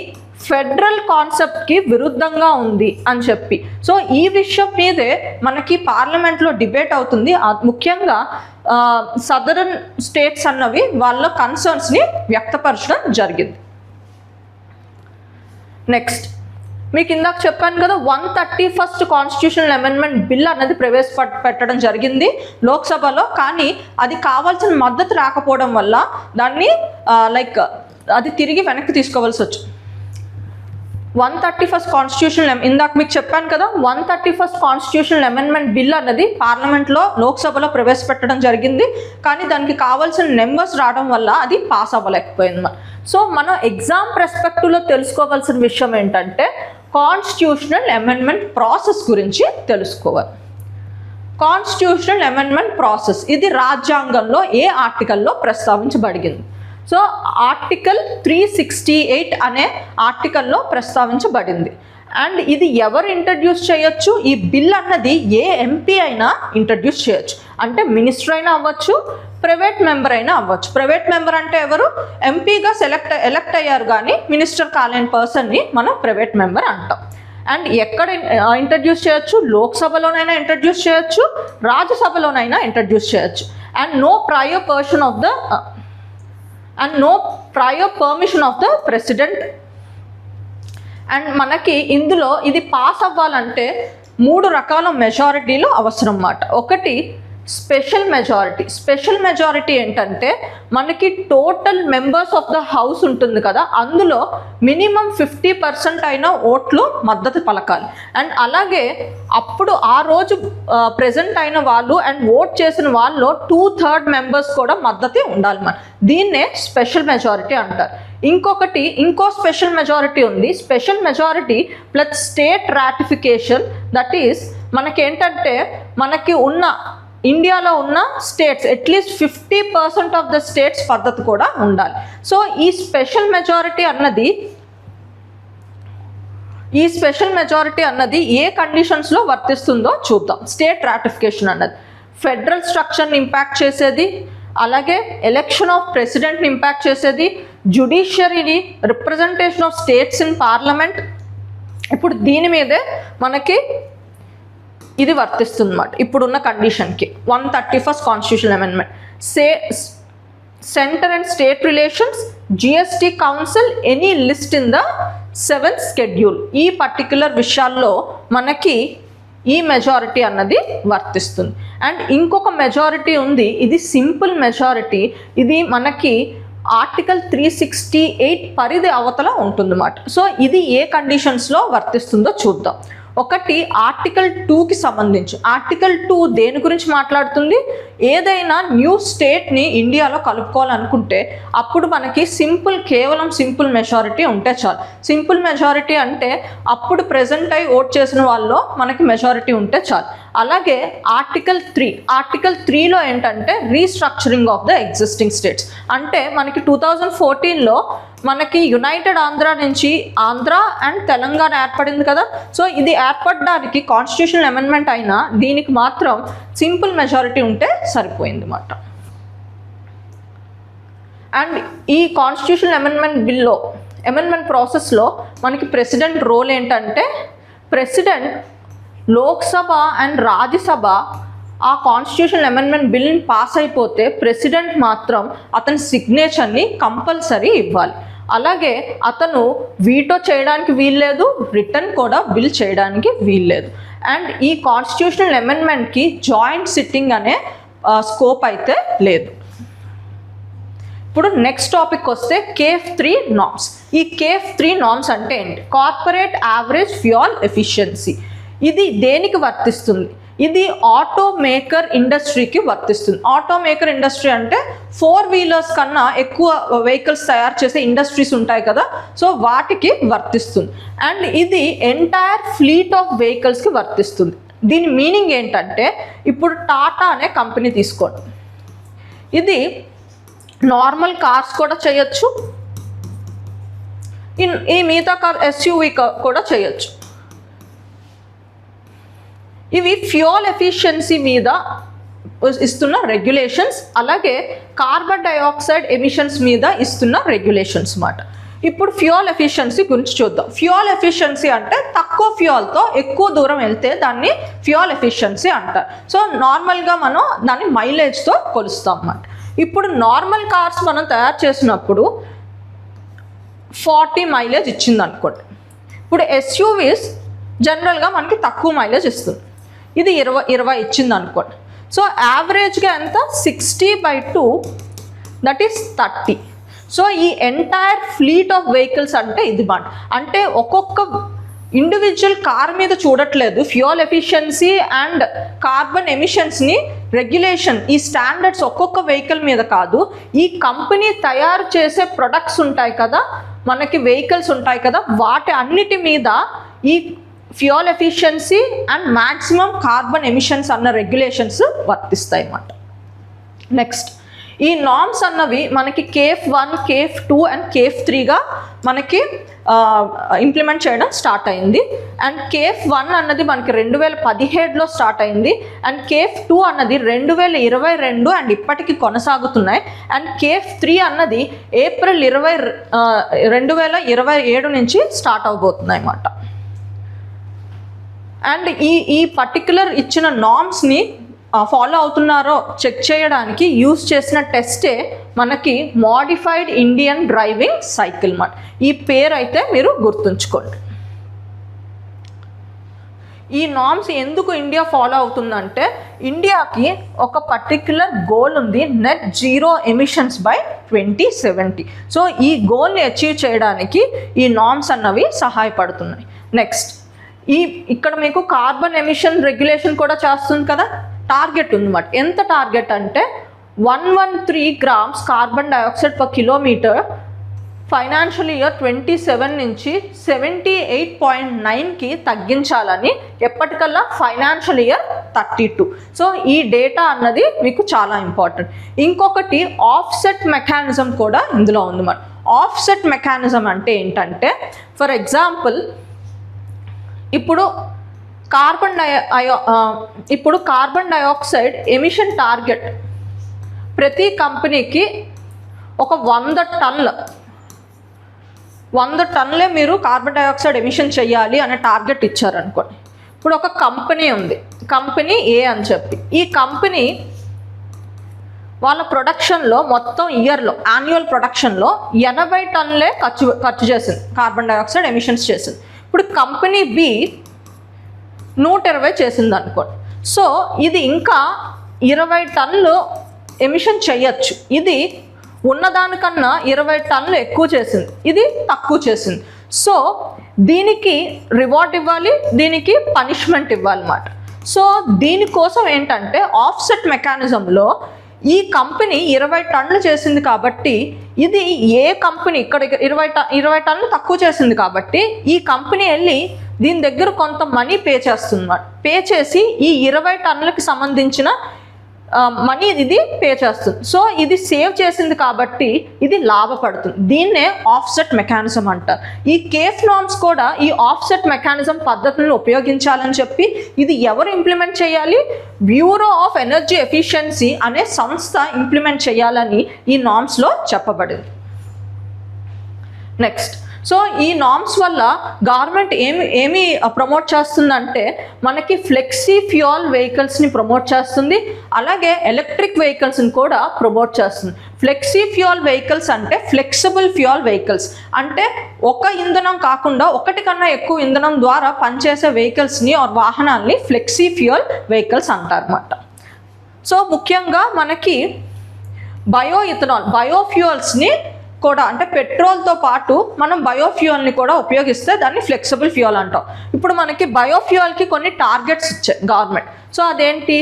ఫెడరల్ కాన్సెప్ట్కి విరుద్ధంగా ఉంది అని చెప్పి సో ఈ విషయం మీదే మనకి పార్లమెంట్లో డిబేట్ అవుతుంది. ముఖ్యంగా సదరన్ స్టేట్స్ అన్నవి వాళ్ళ కన్సర్న్స్ని వ్యక్తపరచడం జరిగింది. నెక్స్ట్, మీకు ఇందాక చెప్పాను కదా 131st కాన్స్టిట్యూషనల్ అమెండ్మెంట్ బిల్ అన్నది ప్రవేశపెట్టడం జరిగింది లోక్సభలో. కానీ అది కావాల్సిన మద్దతు రాకపోవడం వల్ల దాన్ని అది తిరిగి వెనక్కి తీసుకోవాల్సి వచ్చింది. 131st కాన్స్టిట్యూషనల్ ఇందాక మీకు చెప్పాను కదా 131st కాన్స్టిట్యూషనల్ అమెండ్మెంట్ బిల్ అన్నది పార్లమెంట్లో లోక్సభలో ప్రవేశపెట్టడం జరిగింది. కానీ దానికి కావాల్సిన నెంబర్స్ రావడం వల్ల అది పాస్ అవ్వలేకపోయింది. సో మనం ఎగ్జామ్ పర్స్పెక్టివ్లో తెలుసుకోవాల్సిన విషయం ఏంటంటే కాన్స్టిట్యూషనల్ అమెండ్మెంట్ ప్రాసెస్ గురించి తెలుసుకోవాలి. కాన్స్టిట్యూషనల్ అమెండ్మెంట్ ప్రాసెస్ ఇది రాజ్యాంగంలో ఏ ఆర్టికల్లో ప్రస్తావించబడింది? సో ఆర్టికల్ 368 అనే ఆర్టికల్లో ప్రస్తావించబడింది. అండ్ ఇది ఎవరు ఇంట్రడ్యూస్ చేయొచ్చు? ఈ బిల్ అన్నది ఏ ఎంపీ అయినా ఇంట్రడ్యూస్ చేయొచ్చు. అంటే మినిస్టర్ అయినా అవ్వచ్చు, ప్రైవేట్ మెంబర్ అయినా అవ్వచ్చు. ప్రైవేట్ మెంబర్ అంటే ఎవరు? ఎంపీగా ఎలక్ట్ అయ్యారు కానీ మినిస్టర్ కాలేని పర్సన్ని మనం ప్రైవేట్ మెంబర్ అంటాం. అండ్ ఎక్కడ ఇంట్రడ్యూస్ చేయొచ్చు? లోక్సభలోనైనా ఇంట్రడ్యూస్ చేయొచ్చు, రాజ్యసభలోనైనా ఇంట్రడ్యూస్ చేయొచ్చు. And no prior permission of the president. And మనకి ఇందులో ఇది పాస్ అవ్వాలంటే 3 రకాల మెజారిటీలు అవసరం అన్నమాట. ఒకటి స్పెషల్ మెజారిటీ. స్పెషల్ మెజారిటీ ఏంటంటే మనకి total members of the house ఉంటుంది కదా, అందులో మినిమం 50% అయినా ఓట్లు మద్దతు పలకాలి. అండ్ అలాగే అప్పుడు ఆ రోజు ప్రెజెంట్ అయిన వాళ్ళు అండ్ ఓట్ చేసిన వాళ్ళు 2/3 మెంబర్స్ కూడా మద్దతు ఉండాలి. దీన్నే స్పెషల్ మెజారిటీ అంటారు. ఇంకో స్పెషల్ మెజారిటీ ఉంది. Special majority plus state ratification. That is మనకేంటంటే మనకి ఉన్న ఇండియాలో ఉన్న states at least 50% of the states పద్ధతి కూడా ఉండాలి. సో ఈ స్పెషల్ మెజారిటీ అన్నది ఏ కండిషన్స్లో వర్తిస్తుందో చూద్దాం. స్టేట్ రాటిఫికేషన్ అన్నది ఫెడరల్ స్ట్రక్చర్ని ఇంపాక్ట్ చేసేది, అలాగే ఎలక్షన్ ఆఫ్ ప్రెసిడెంట్ని ఇంపాక్ట్ చేసేది, జ్యుడిషియరీని, representation of states in parliament. ఇప్పుడు దీని మీదే మనకి ఇది వర్తిస్తుంది అన్నమాట ఇప్పుడున్న కండిషన్కి. 131st constitutional amendment, centre and state relations, GST council, any list in the 7th schedule. ఈ పర్టిక్యులర్ విషయాల్లో మనకి ఈ మెజారిటీ అన్నది వర్తిస్తుంది. అండ్ ఇంకొక మెజారిటీ ఉంది, ఇది సింపుల్ మెజారిటీ. ఇది మనకి ఆర్టికల్ 368 పరిధి అవతల ఉంటుందన్నమాట. సో ఇది ఏ కండిషన్స్లో వర్తిస్తుందో చూద్దాం. ఒకటి ఆర్టికల్ 2కి సంబంధించి. ఆర్టికల్ 2 దేని గురించి మాట్లాడుతుంది? ఏదైనా న్యూ స్టేట్ని ఇండియాలో కలుపుకోవాలనుకుంటే అప్పుడు మనకి కేవలం సింపుల్ మెజారిటీ ఉంటే చాలు. సింపుల్ మెజారిటీ అంటే అప్పుడు ప్రెజెంట్ అయి ఓట్ చేసిన వాళ్ళలో మనకి మెజారిటీ ఉంటే చాలు. అలాగే ఆర్టికల్ 3లో ఏంటంటే restructuring of the existing states. అంటే మనకి 2014లో మనకి యునైటెడ్ ఆంధ్ర నుంచి ఆంధ్ర అండ్ తెలంగాణ ఏర్పడింది కదా. సో ఇది ఏర్పడడానికి కాన్స్టిట్యూషనల్ అమెండ్మెంట్ అయినా దీనికి మాత్రం సింపుల్ మెజారిటీ ఉంటే సరిపోయింది అన్నమాట. అండ్ ఈ కాన్స్టిట్యూషనల్ అమెండ్మెంట్ ప్రాసెస్లో మనకి ప్రెసిడెంట్ రోల్ ఏంటంటే, ప్రెసిడెంట్ లోక్సభ అండ్ రాజ్యసభ ఆ కాన్స్టిట్యూషనల్ అమెండ్మెంట్ బిల్ని పాస్ అయిపోతే ప్రెసిడెంట్ మాత్రం అతని సిగ్నేచర్ని కంపల్సరీ ఇవ్వాలి. అలాగే అతను వీటో చేయడానికి వీల్లేదు, రిటర్న్ కూడా బిల్ చేయడానికి వీల్లేదు. అండ్ ఈ కాన్స్టిట్యూషనల్ అమెండ్మెంట్కి జాయింట్ సిట్టింగ్ అనే స్కోప్ అయితే లేదు. ఇప్పుడు నెక్స్ట్ టాపిక్ వస్తే కేఫ్ 3 నార్మ్స్. ఈ కేఫ్ 3 నార్మ్స్ అంటే ఏంటి? Corporate average fuel efficiency. ఇది దేనికి వర్తిస్తుంది? ఇది ఆటో మేకర్ ఇండస్ట్రీకి వర్తిస్తుంది. ఆటో మేకర్ ఇండస్ట్రీ అంటే 4 వీలర్స్ కన్నా ఎక్కువ వెహికల్స్ తయారు చేసే ఇండస్ట్రీస్ ఉంటాయి కదా, సో వాటికి వర్తిస్తుంది. అండ్ ఇది ఎంటైర్ ఫ్లీట్ ఆఫ్ వెహికల్స్కి వర్తిస్తుంది. దీని మీనింగ్ ఏంటంటే, ఇప్పుడు టాటా అనే కంపెనీ తీసుకోండి. ఇది నార్మల్ కార్స్ కూడా చేయొచ్చు, ఈ మిగతా కార్ SUV కూడా చేయొచ్చు. ఇవి ఫ్యూయల్ ఎఫిషియన్సీ మీద ఇస్తున్న రెగ్యులేషన్స్, అలాగే కార్బన్ డైఆక్సైడ్ ఎమిషన్స్ మీద ఇస్తున్న రెగ్యులేషన్స్ అన్నమాట. ఇప్పుడు ఫ్యూయల్ ఎఫిషియన్సీ గురించి చూద్దాం. ఫ్యూయల్ ఎఫిషియన్సీ అంటే తక్కువ ఫ్యూయల్తో ఎక్కువ దూరం వెళ్తే దాన్ని ఫ్యూయల్ ఎఫిషియన్సీ అంటారు. సో నార్మల్గా మనం దాన్ని మైలేజ్తో కొలుస్తాం అన్నమాట. ఇప్పుడు నార్మల్ కార్స్ మనం తయారు చేసినప్పుడు 40 మైలేజ్ ఇచ్చింది అనుకోండి. ఇప్పుడు SUVs జనరల్గా మనకి తక్కువ మైలేజ్ ఇస్తుంది. ఇది 20 ఇచ్చింది అనుకోండి. సో యావరేజ్గా ఎంత? 60/2 దట్ ఈస్ 30. సో ఈ ఎంటైర్ ఫ్లీట్ ఆఫ్ వెహికల్స్ అంటే ఇది మాట. అంటే ఒక్కొక్క ఇండివిజువల్ కార్ మీద చూడట్లేదు ఫ్యూయల్ ఎఫిషియన్సీ అండ్ కార్బన్ ఎమిషన్స్ని రెగ్యులేషన్, ఈ స్టాండర్డ్స్ ఒక్కొక్క వెహికల్ మీద కాదు, ఈ కంపెనీ తయారు చేసే ప్రొడక్ట్స్ ఉంటాయి కదా, మనకి వెహికల్స్ ఉంటాయి కదా, వాటి అన్నిటి మీద ఈ fuel efficiency and maximum carbon emissions అన్న రెగ్యులేషన్స్ వర్తిస్తాయి అన్నమాట. నెక్స్ట్ ఈ నార్మ్స్ అన్నవి మనకి కేఫ్ 1, కేఫ్ 2 అండ్ కేఫ్ 3గా మనకి ఇంప్లిమెంట్ చేయడం స్టార్ట్ అయింది. అండ్ కేఫ్ 1 అన్నది మనకి 2017లో స్టార్ట్ అయింది. అండ్ కేఫ్ 2 అన్నది 2022 అండ్ ఇప్పటికీ కొనసాగుతున్నాయి. అండ్ కేఫ్ 3 అన్నది ఏప్రిల్ 2027 నుంచి స్టార్ట్ అవబోతున్నాయి అన్నమాట. అండ్ ఈ పర్టిక్యులర్ ఇచ్చిన నార్మ్స్ని ఫాలో అవుతున్నారో చెక్ చేయడానికి యూజ్ చేసిన టెస్టే మనకి మోడిఫైడ్ ఇండియన్ డ్రైవింగ్ సైకిల్ మాట. ఈ పేరు అయితే మీరు గుర్తుంచుకోండి. ఈ నార్మ్స్ ఎందుకు ఇండియా ఫాలో అవుతుందంటే, ఇండియాకి ఒక పర్టిక్యులర్ గోల్ ఉంది, net zero emissions by 2070. So ఈ గోల్ని అచీవ్ చేయడానికి ఈ నార్మ్స్ అన్నవి సహాయపడుతున్నాయి. నెక్స్ట్ ఇక్కడ మీకు కార్బన్ ఎమిషన్ రెగ్యులేషన్ కూడా చేస్తుంది కదా, టార్గెట్ ఉందన్నమాట. ఎంత టార్గెట్ అంటే 113 grams carbon dioxide per kilometre financial year 27 నుంచి 78.9కి తగ్గించాలని, ఎప్పటికల్లా ఫైనాన్షియల్ ఇయర్ 32. సో ఈ డేటా అన్నది మీకు చాలా ఇంపార్టెంట్. ఇంకొకటి ఆఫ్సెట్ మెకానిజం కూడా ఇందులో ఉందన్నమాట. ఆఫ్సెట్ మెకానిజం అంటే ఏంటంటే, ఫర్ ఎగ్జాంపుల్ ఇప్పుడు కార్బన్ డైఆక్సైడ్ ఎమిషన్ టార్గెట్ ప్రతి కంపెనీకి ఒక 100 టన్నులే మీరు కార్బన్ డైఆక్సైడ్ ఎమిషన్ చేయాలి అనే టార్గెట్ ఇచ్చారనుకోండి. ఇప్పుడు ఒక కంపెనీ ఉంది, కంపెనీ ఏ అని చెప్పి, ఈ కంపెనీ వాళ్ళ ప్రొడక్షన్లో మొత్తం ఇయర్లో యాన్యువల్ ప్రొడక్షన్లో 80 టన్నులే ఖర్చు చేసింది, కార్బన్ డైఆక్సైడ్ ఎమిషన్స్ చేసింది. ఇప్పుడు కంపెనీ బి 120 చేసింది అనుకోండి. సో ఇది ఇంకా 20 టన్నులు ఎమిషన్ చేయొచ్చు. ఇది ఉన్నదానికన్నా 20 టన్నులు ఎక్కువ చేసింది, ఇది తక్కువ చేసింది. సో దీనికి రివార్డ్ ఇవ్వాలి, దీనికి పనిష్మెంట్ ఇవ్వాలన్నమాట. సో దీనికోసం ఏంటంటే ఆఫ్సెట్ మెకానిజంలో ఈ కంపెనీ 20 టన్నులు చేసింది కాబట్టి ఇది ఏ కంపెనీ ఇక్కడ 20 టన్నులు తక్కువ చేసింది కాబట్టి ఈ కంపెనీ వెళ్ళి దీని దగ్గర కొంత మనీ పే చేస్తుంది. పే చేసి ఈ 20 టన్నులకి సంబంధించిన మనీ ఇది పే చేస్తుంది. సో ఇది సేవ్ చేసింది కాబట్టి ఇది లాభపడుతుంది. దీన్నే ఆఫ్సెట్ మెకానిజం అంటారు. ఈ కేఫ్ నార్మ్స్ కూడా ఈ ఆఫ్సెట్ మెకానిజం పద్ధతులను ఉపయోగించాలని చెప్పి ఇది ఎవరు ఇంప్లిమెంట్ చేయాలి? బ్యూరో ఆఫ్ ఎనర్జీ ఎఫిషియన్సీ అనే సంస్థ ఇంప్లిమెంట్ చేయాలని ఈ నార్మ్స్లో చెప్పబడింది. నెక్స్ట్, సో ఈ నార్మ్స్ వల్ల గవర్నమెంట్ ఏమి ప్రమోట్ చేస్తుందంటే మనకి ఫ్లెక్సీ ఫ్యూయల్ వెహికల్స్ని ప్రమోట్ చేస్తుంది, అలాగే ఎలక్ట్రిక్ వెహికల్స్ని కూడా ప్రమోట్ చేస్తుంది. ఫ్లెక్సీ ఫ్యూయల్ వెహికల్స్ అంటే ఫ్లెక్సిబుల్ ఫ్యూయల్ వెహికల్స్ అంటే ఒక ఇంధనం కాకుండా ఒకటి కన్నా ఎక్కువ ఇంధనం ద్వారా పనిచేసే వెహికల్స్ని వాహనాల్ని ఫ్లెక్సీ ఫ్యూయల్ వెహికల్స్ అంటారు అన్నమాట. సో ముఖ్యంగా మనకి బయోఫ్యూయల్స్ని కూడా అంటే పెట్రోల్తో పాటు మనం బయోఫ్యూయల్ని కూడా ఉపయోగిస్తే దాన్ని ఫ్లెక్సిబుల్ ఫ్యూయల్ అంటాం. ఇప్పుడు మనకి బయోఫ్యూయల్కి కొన్ని టార్గెట్స్ ఇచ్చాయి గవర్నమెంట్. సో అదేంటి?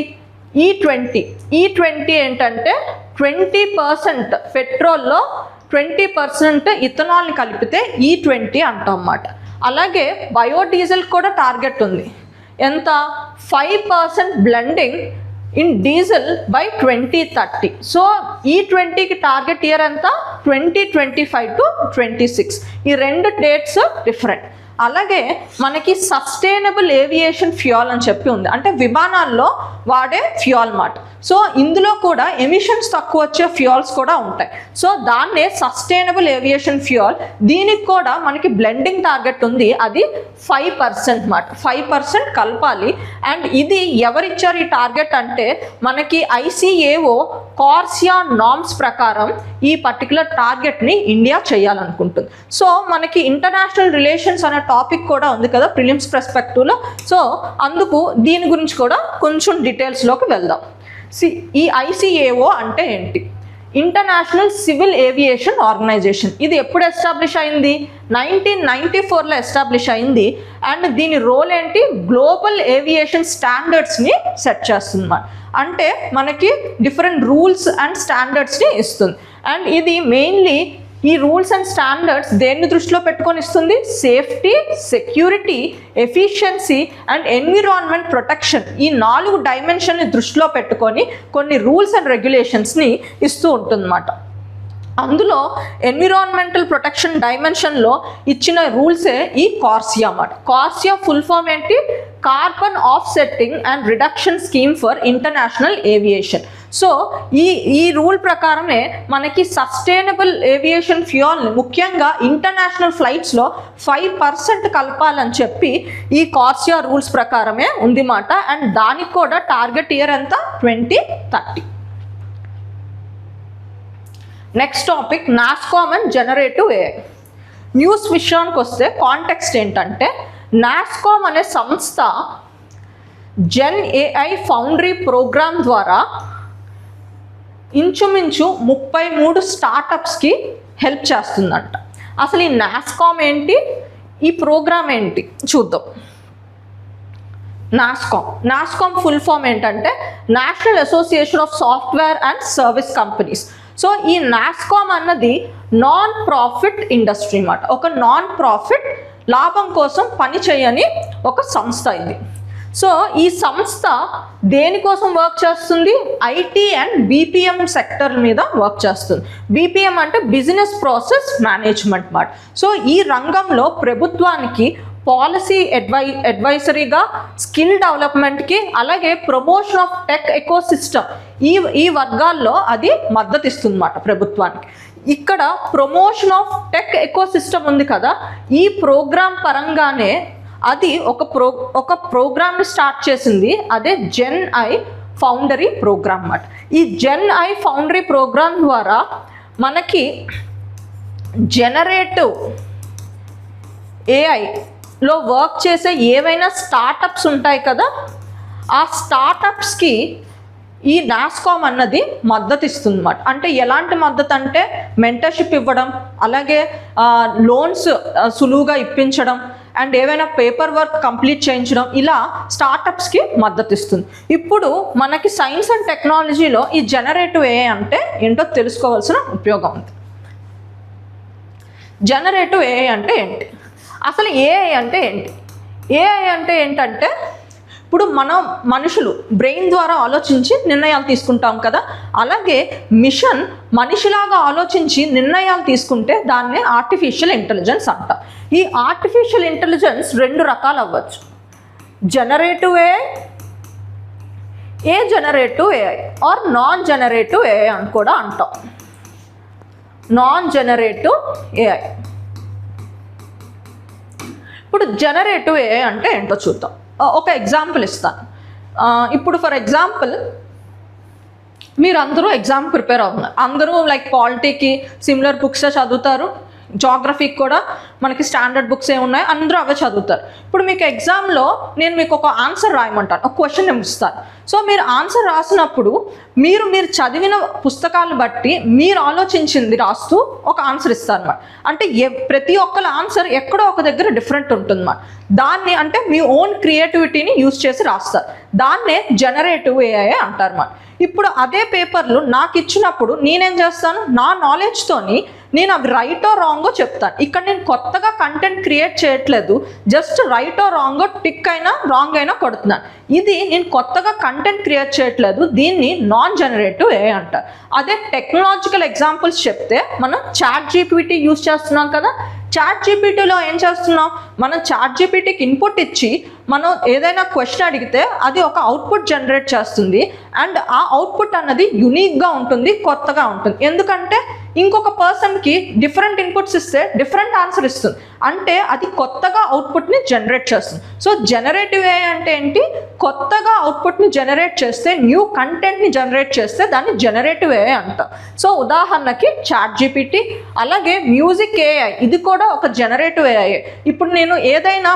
E20 ఏంటంటే 20% పెట్రోల్లో 20% ఇథనాల్ని కలిపితే E20 అంటాం అన్నమాట. అలాగే బయోడీజిల్ కూడా టార్గెట్ ఉంది. ఎంత? 5% blending in diesel by 2030. So E20కి టార్గెట్ ఇయర్ ఎంత? 2025 to 26. ఈ రెండు డేట్స్ డిఫరెంట్. అలాగే మనకి సస్టైనబుల్ ఏవియేషన్ ఫ్యూయల్ అని చెప్పి ఉంది, అంటే విమానాల్లో వాడే ఫ్యూయల్ మాట. సో ఇందులో కూడా ఎమిషన్స్ తక్కువ వచ్చే ఫ్యూయల్స్ కూడా ఉంటాయి. సో దాన్నే సస్టైనబుల్ ఏవియేషన్ ఫ్యూయల్. దీనికి కూడా మనకి బ్లెండింగ్ టార్గెట్ ఉంది, అది 5% మాట. 5% కలపాలి. అండ్ ఇది ఎవరిచ్చారు ఈ టార్గెట్ అంటే మనకి ICAO కార్సియా నార్మ్స్ ప్రకారం ఈ పర్టికులర్ టార్గెట్ని ఇండియా చేయాలనుకుంటుంది. సో మనకి ఇంటర్నేషనల్ రిలేషన్స్ అనే టాపిక్ కూడా ఉంది కదా ప్రిలిమ్స్ పర్స్పెక్టివ్లో. సో అందుకు దీని గురించి కూడా కొంచెం డీటెయిల్స్లోకి వెళ్దాం. ఈ ICAO అంటే ఏంటి? International civil aviation organisation. ఇది ఎప్పుడు ఎస్టాబ్లిష్ అయింది? 1994లో ఎస్టాబ్లిష్ అయింది. అండ్ దీని రోల్ ఏంటి? గ్లోబల్ ఏవియేషన్ స్టాండర్డ్స్ని సెట్ చేస్తుంది. అంటే మనకి డిఫరెంట్ రూల్స్ అండ్ స్టాండర్డ్స్ని ఇస్తుంది. అండ్ ఇది మెయిన్లీ ఈ రూల్స్ అండ్ స్టాండర్డ్స్ దేన్ని దృష్టిలో పెట్టుకొని ఇస్తుంది? Safety, security, efficiency and environment protection, ఈ 4 డైమెన్షన్ని దృష్టిలో పెట్టుకొని కొన్ని రూల్స్ అండ్ రెగ్యులేషన్స్ని ఇస్తూ ఉంటుందన్నమాట. అందులో ఎన్విరాన్మెంటల్ ప్రొటెక్షన్ డైమెన్షన్లో ఇచ్చిన రూల్సే ఈ కార్సియా అన్నమాట. కార్సియా ఫుల్ ఫామ్ ఏంటి? Carbon offsetting and reduction scheme for international aviation. So ఈ రూల్ ప్రకారమే మనకి సస్టైనబుల్ ఏవియేషన్ ఫ్యూయల్ని ముఖ్యంగా ఇంటర్నేషనల్ ఫ్లైట్స్లో 5% కలపాలని చెప్పి ఈ కార్సియా రూల్స్ ప్రకారమే ఉంది మాట. అండ్ దానికి కూడా టార్గెట్ ఇయర్ ఎంత? 2030. Next topic NASSCOM and generative AI. News విషయానికి వస్తే కాంటెక్స్ట్ ఏంటంటే నాస్కామ్ అనే సంస్థ జెన్ AI ఫౌండరీ ప్రోగ్రామ్ ద్వారా ఇంచుమించు 33 స్టార్టప్స్కి హెల్ప్ చేస్తుందంట. అసలు ఈ నాస్కామ్ ఏంటి, ఈ ప్రోగ్రామ్ ఏంటి చూద్దాం. నాస్కామ్ ఫుల్ ఫామ్ ఏంటంటే national association of software and service companies. So ఈ నాస్కామ్ అన్నది నాన్ ప్రాఫిట్ ఇండస్ట్రీ అన్నమాట. ఒక నాన్ ప్రాఫిట్ లాభం కోసం పని చేయని ఒక సంస్థ ఇది. సో ఈ సంస్థ దేనికోసం వర్క్ చేస్తుంది? IT అండ్ BPM సెక్టర్ మీద వర్క్ చేస్తుంది. BPM అంటే బిజినెస్ ప్రాసెస్ మేనేజ్మెంట్ మాట. సో ఈ రంగంలో ప్రభుత్వానికి పాలసీ అడ్వైజరీగా, స్కిల్ డెవలప్మెంట్కి, అలాగే ప్రమోషన్ ఆఫ్ టెక్ ఎకోసిస్టమ్ ఈ వర్గాల్లో అది మద్దతు ఇస్తుంది అన్నమాట ప్రభుత్వానికి. ఇక్కడ ప్రమోషన్ ఆఫ్ టెక్ ఎకోసిస్టమ్ ఉంది కదా, ఈ ప్రోగ్రామ్ పరంగానే అది ఒక ప్రోగ్రామ్ని స్టార్ట్ చేసింది. అదే జెన్ ఐ ఫౌండరీ ప్రోగ్రామ్ అన్నమాట. ఈ జెన్ ఐ ఫౌండరీ ప్రోగ్రామ్ ద్వారా మనకి జనరేటివ్ ఏఐలో వర్క్ చేసే ఏవైనా స్టార్టప్స్ ఉంటాయి కదా, ఆ స్టార్టప్స్కి ఈ నాస్కామ్ అన్నది మద్దతు ఇస్తుంది అన్నమాట. అంటే ఎలాంటి మద్దతు అంటే మెంటర్షిప్ ఇవ్వడం, అలాగే లోన్స్ సులువుగా ఇప్పించడం, అండ్ ఏవైనా పేపర్ వర్క్ కంప్లీట్ చేయించడం, ఇలా స్టార్టప్స్కి మద్దతు ఇస్తుంది. ఇప్పుడు మనకి సైన్స్ అండ్ టెక్నాలజీలో ఈ జనరేటివ్ ఏఐ అంటే ఏంటో తెలుసుకోవాల్సిన ఉపయోగం ఉంది. జనరేటివ్ ఏఐ అంటే ఏంటి, అసలు ఏఐ అంటే ఏంటి? ఏఐ అంటే ఏంటంటే ఇప్పుడు మనం మనుషులు బ్రెయిన్ ద్వారా ఆలోచించి నిర్ణయాలు తీసుకుంటాం కదా, అలాగే మిషన్ మనిషిలాగా ఆలోచించి నిర్ణయాలు తీసుకుంటే దాన్నే ఆర్టిఫిషియల్ ఇంటెలిజెన్స్ అంట. ఈ ఆర్టిఫిషియల్ ఇంటెలిజెన్స్ 2 రకాలు అవ్వచ్చు. Generative AI, a generative AI or non generative AI అని కూడా అంటాం. Non generative AI. ఇప్పుడు జనరేటివ్ ఏఐ అంటే ఏంటో చూద్దాం. ఒక ఎగ్జాంపుల్ ఇస్తాను. ఇప్పుడు ఫర్ ఎగ్జాంపుల్ మీరు అందరూ ఎగ్జామ్ ప్రిపేర్ అవుతున్నారు, అందరూ లైక్ పాలిటీకి సిమిలర్ బుక్స్ చదువుతారు, జాగ్రఫీకి కూడా మనకి స్టాండర్డ్ బుక్స్ ఏమున్నాయి అందరూ అవే చదువుతారు. ఇప్పుడు మీకు ఎగ్జామ్లో నేను మీకు ఒక ఆన్సర్ రాయమంటాను, ఒక క్వశ్చన్ ఇస్తాను. సో మీరు ఆన్సర్ రాసినప్పుడు మీరు చదివిన పుస్తకాలు బట్టి మీరు ఆలోచించింది రాస్తూ ఒక ఆన్సర్ ఇస్తారు అన్నమాట. అంటే ప్రతి ఒక్కరి ఆన్సర్ ఎక్కడో ఒక దగ్గర డిఫరెంట్ ఉంటుంది అన్నమాట. దాన్ని అంటే మీ ఓన్ క్రియేటివిటీని యూజ్ చేసి రాస్తారు. దాన్నే జనరేటివ్ ఏఐ అంటారు అన్నమాట. ఇప్పుడు అదే పేపర్లు నాకు ఇచ్చినప్పుడు నేనేం చేస్తాను, నా నాలెడ్జ్తోని నేను అవి రైటో రాంగో చెప్తాను. ఇక్కడ నేను కొత్తగా కంటెంట్ క్రియేట్ చేయట్లేదు, జస్ట్ రైటో రాంగో టిక్ అయినా రాంగ్ అయినా కొడుతున్నాను. ఇది నేను కొత్తగా కంటెంట్ క్రియేట్ చేయట్లేదు, దీన్ని నాన్ జనరేటివ్ ఏఐ అంటారు. అదే టెక్నాలజికల్ ఎగ్జాంపుల్స్ చెప్తే మనం చాట్ జీపీటీ యూజ్ చేస్తున్నాం కదా, చాట్ జీపీటీలో ఏం చేస్తున్నాం, మనం చాట్ జీపీటీకి ఇన్పుట్ ఇచ్చి మనం ఏదైనా క్వశ్చన్ అడిగితే అది ఒక అవుట్పుట్ జనరేట్ చేస్తుంది. అండ్ ఆ అవుట్పుట్ అన్నది యునీక్గా ఉంటుంది, కొత్తగా ఉంటుంది. ఎందుకంటే ఇంకొక పర్సన్కి డిఫరెంట్ ఇన్పుట్స్ ఇస్తే డిఫరెంట్ ఆన్సర్ ఇస్తుంది, అంటే అది కొత్తగా అవుట్పుట్ని జనరేట్ చేస్తుంది. సో జనరేటివ్ ఏఐ అంటే ఏంటి, కొత్తగా అవుట్పుట్ని జనరేట్ చేస్తే, న్యూ కంటెంట్ని జనరేట్ చేస్తే దాన్ని జనరేటివ్ ఏఐ అంటాం. సో ఉదాహరణకి చాట్ జీపీటీ, అలాగే మ్యూజిక్ ఏఐ, ఇది కూడా ఒక జనరేటివ్ ఏఐ. ఇప్పుడు నేను ఏదైనా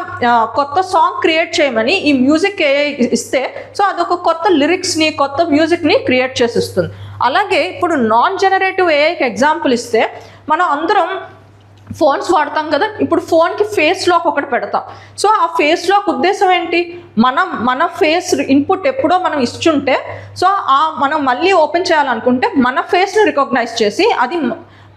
కొత్త సాంగ్ క్రియేట్ చేయమని ఈ మ్యూజిక్ ఏఐ ఇస్తే సో అదొక కొత్త లిరిక్స్ని, కొత్త మ్యూజిక్ని క్రియేట్ చేసి ఇస్తుంది. అలాగే ఇప్పుడు నాన్ జనరేటివ్ ఏఐకి ఎగ్జాంపుల్ ఇస్తే, మనం అందరం ఫోన్స్ వాడతాం కదా, ఇప్పుడు ఫోన్కి ఫేస్ లాక్ ఒకటి పెడతాం. సో ఆ ఫేస్ లాక్ ఉద్దేశం ఏంటి, మన ఫేస్ ఇన్పుట్ ఎప్పుడో మనం ఇచ్చుంటే సో మనం మళ్ళీ ఓపెన్ చేయాలనుకుంటే మన ఫేస్ని రికగ్నైజ్ చేసి అది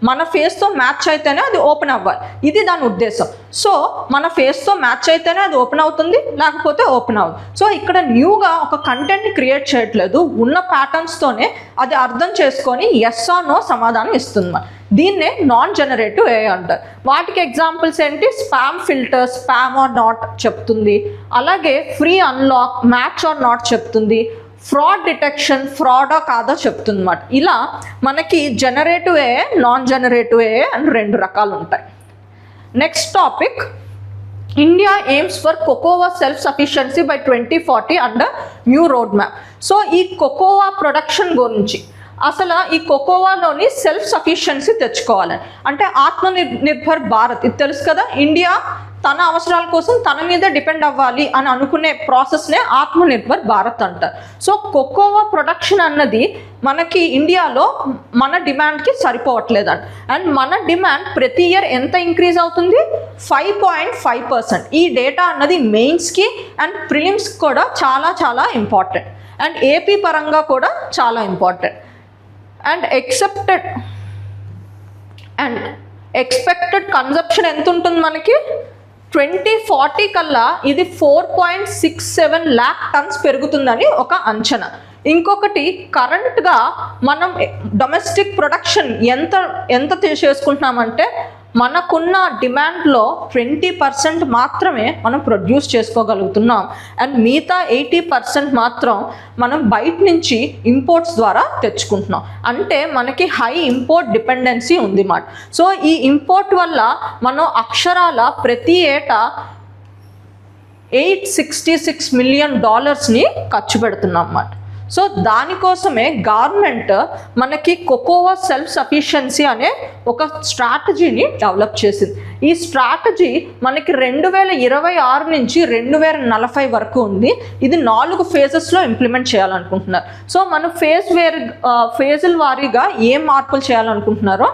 మన ఫేస్తో మ్యాచ్ అయితేనే అది ఓపెన్ అవ్వాలి, ఇది దాని ఉద్దేశం. సో మన ఫేస్తో మ్యాచ్ అయితేనే అది ఓపెన్ అవుతుంది, లేకపోతే ఓపెన్ అవ్వదు. సో ఇక్కడ న్యూగా ఒక కంటెంట్ని క్రియేట్ చేయట్లేదు, ఉన్న ప్యాటర్న్స్తోనే అది అర్థం చేసుకొని ఎస్ ఆర్ నో సమాధానం ఇస్తుంది. దీన్నే నాన్ జనరేటివ్ ఏఐ అంటారు. వాటికి ఎగ్జాంపుల్స్ ఏంటి, spam filter, spam or not చెప్తుంది, అలాగే free unlock, match or not చెప్తుంది, ఫ్రాడ్ డిటెక్షన్, ఫ్రాడా కాదా చెప్తుంది అన్నమాట. ఇలా మనకి generative AI, non generative AI అని 2 రకాలు ఉంటాయి. Next topic, India aims for cocoa self sufficiency by 2040 under new road map. So ఈ కోకోవా ప్రొడక్షన్ గురించి, అసలు ఈ కోకోవాలోని సెల్ఫ్ సఫిషియన్సీ తెచ్చుకోవాలని, అంటే ఆత్మనిర్భర్ భారత్, ఇది తెలుసు కదా, ఇండియా తన అవసరాల కోసం తన మీద డిపెండ్ అవ్వాలి అని అనుకునే ప్రాసెస్నే ఆత్మనిర్భర్ భారత్ అంటారు. సో కోకోవా ప్రొడక్షన్ అన్నది మనకి ఇండియాలో మన డిమాండ్కి సరిపోవట్లేదంట. అండ్ మన డిమాండ్ ప్రతి ఇయర్ ఎంత ఇంక్రీజ్ అవుతుంది, 5.5%. ఈ డేటా అన్నది మెయిన్స్కి అండ్ ప్రిలిమ్స్కి కూడా చాలా చాలా ఇంపార్టెంట్, అండ్ ఏపీ పరంగా కూడా చాలా ఇంపార్టెంట్. అండ్ ఎక్స్పెక్టెడ్ కన్జప్షన్ ఎంత ఉంటుంది మనకి, 2040 కల్లా ఇది 4.67 lakh tons పెరుగుతుందని ఒక అంచనా. ఇంకొకటి, కరెంట్గా మనం డొమెస్టిక్ ప్రొడక్షన్ ఎంత చేసుకుంటున్నామంటే మనకున్న డిమాండ్లో 20% మాత్రమే మనం ప్రొడ్యూస్ చేసుకోగలుగుతున్నాం, అండ్ మిగతా 80% మాత్రం మనం బయట నుంచి ఇంపోర్ట్స్ ద్వారా తెచ్చుకుంటున్నాం. అంటే మనకి హై ఇంపోర్ట్ డిపెండెన్సీ ఉంది మాట. సో ఈ ఇంపోర్ట్ వల్ల మనం అక్షరాల ప్రతి ఏటా $866 million ఖర్చు పెడుతున్నాం అన్నమాట. సో దానికోసమే గవర్నమెంట్ మనకి కోకోవా సెల్ఫ్ సఫిషియన్సీ అనే ఒక స్ట్రాటజీని డెవలప్ చేసింది. ఈ స్ట్రాటజీ మనకి 2026 నుంచి 2040 వరకు ఉంది. ఇది 4 ఫేజెస్లో ఇంప్లిమెంట్ చేయాలనుకుంటున్నారు. సో మనం ఫేజుల వారీగా ఏం మార్పులు చేయాలనుకుంటున్నారో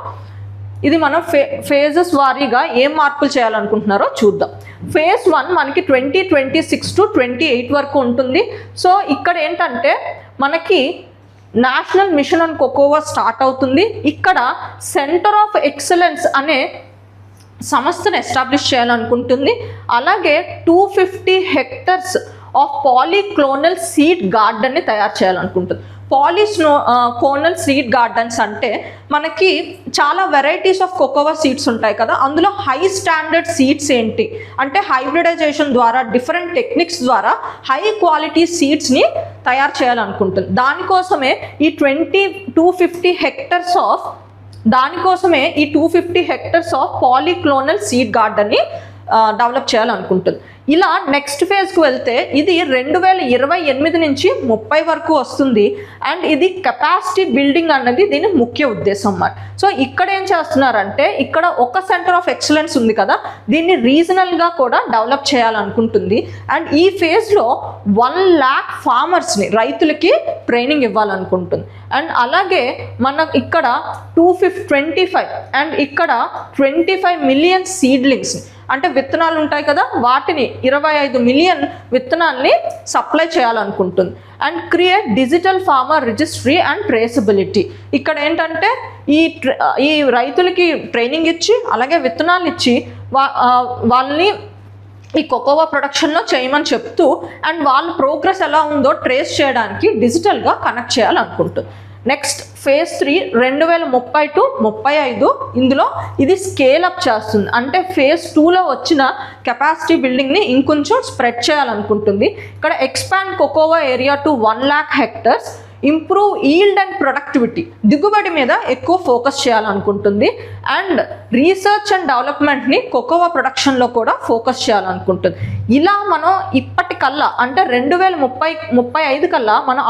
ఇది మనం ఫేజెస్ వారీగా ఏం మార్పులు చేయాలనుకుంటున్నారో చూద్దాం. ఫేజ్ 1 మనకి 2026 to 28 వరకు ఉంటుంది. సో ఇక్కడ ఏంటంటే మనకి national mission on cocoa start అవుతుంది. ఇక్కడ సెంటర్ ఆఫ్ ఎక్సలెన్స్ అనే సంస్థను ఎస్టాబ్లిష్ చేయాలనుకుంటుంది. అలాగే 250 హెక్టర్స్ ఆఫ్ పాలీక్లోనల్ సీడ్ గార్డెన్ని తయారు చేయాలనుకుంటుంది. పాలీక్లోనల్ సీడ్ గార్డెన్స్ అంటే మనకి చాలా వెరైటీస్ ఆఫ్ కోకోవా సీడ్స్ ఉంటాయి కదా, అందులో హై స్టాండర్డ్ సీడ్స్ ఏంటి అంటే హైబ్రిడైజేషన్ ద్వారా డిఫరెంట్ టెక్నిక్స్ ద్వారా హై క్వాలిటీ సీడ్స్ని తయారు చేయాలనుకుంటుంది. దానికోసమే ఈ 250 హెక్టర్స్ ఆఫ్ పాలీక్లోనల్ సీడ్ గార్డెన్ని డెవలప్ చేయాలనుకుంటుంది. ఇలా నెక్స్ట్ ఫేజ్కి వెళ్తే ఇది 2028 నుంచి 30 వరకు వస్తుంది. అండ్ ఇది కెపాసిటీ బిల్డింగ్ అన్నది దీని ముఖ్య ఉద్దేశం అన్నమాట. సో ఇక్కడ ఏం చేస్తున్నారంటే ఇక్కడ ఒక సెంటర్ ఆఫ్ ఎక్సలెన్స్ ఉంది కదా, దీన్ని రీజనల్గా కూడా డెవలప్ చేయాలనుకుంటుంది. అండ్ ఈ ఫేజ్లో 1 lakh ఫార్మర్స్ని, రైతులకి ట్రైనింగ్ ఇవ్వాలనుకుంటుంది. అండ్ అలాగే మన ఇక్కడ 225 అండ్ ఇక్కడ 25 మిలియన్ సీడ్లింగ్స్ అంటే విత్తనాలు ఉంటాయి కదా, వాటిని 25 మిలియన్ విత్తనాల్ని సప్లై చేయాలనుకుంటుంది. And create digital farmer registry and traceability. ఇక్కడ ఏంటంటే ఈ రైతులకి ట్రైనింగ్ ఇచ్చి అలాగే విత్తనాలు ఇచ్చి వాళ్ళని ఈ కోకోవా ప్రొడక్షన్లో చేయమని చెప్తూ అండ్ వాళ్ళ ప్రోగ్రెస్ ఎలా ఉందో ట్రేస్ చేయడానికి డిజిటల్గా కనెక్ట్ చేయాలనుకుంటుంది. Next phase 3 2030 to 35. ఇందులో ఇది స్కేల్ అప్ చేస్తుంది. అంటే ఫేజ్ 2లో వచ్చిన కెపాసిటీ బిల్డింగ్ని ఇంకొంచెం స్ప్రెడ్ చేయాలనుకుంటుంది. ఇక్కడ expand cocoa area to 1 lakh hectares, improve yield and productivity, దిగుబడి మీద ఎక్కువ ఫోకస్ చేయాలనుకుంటుంది. అండ్ రీసెర్చ్ అండ్ డెవలప్మెంట్ని కోకోవా ప్రొడక్షన్లో కూడా ఫోకస్ చేయాలనుకుంటుంది. ఇలా మనం ఇప్పటికల్లా అంటే 2035 కల్లా మనం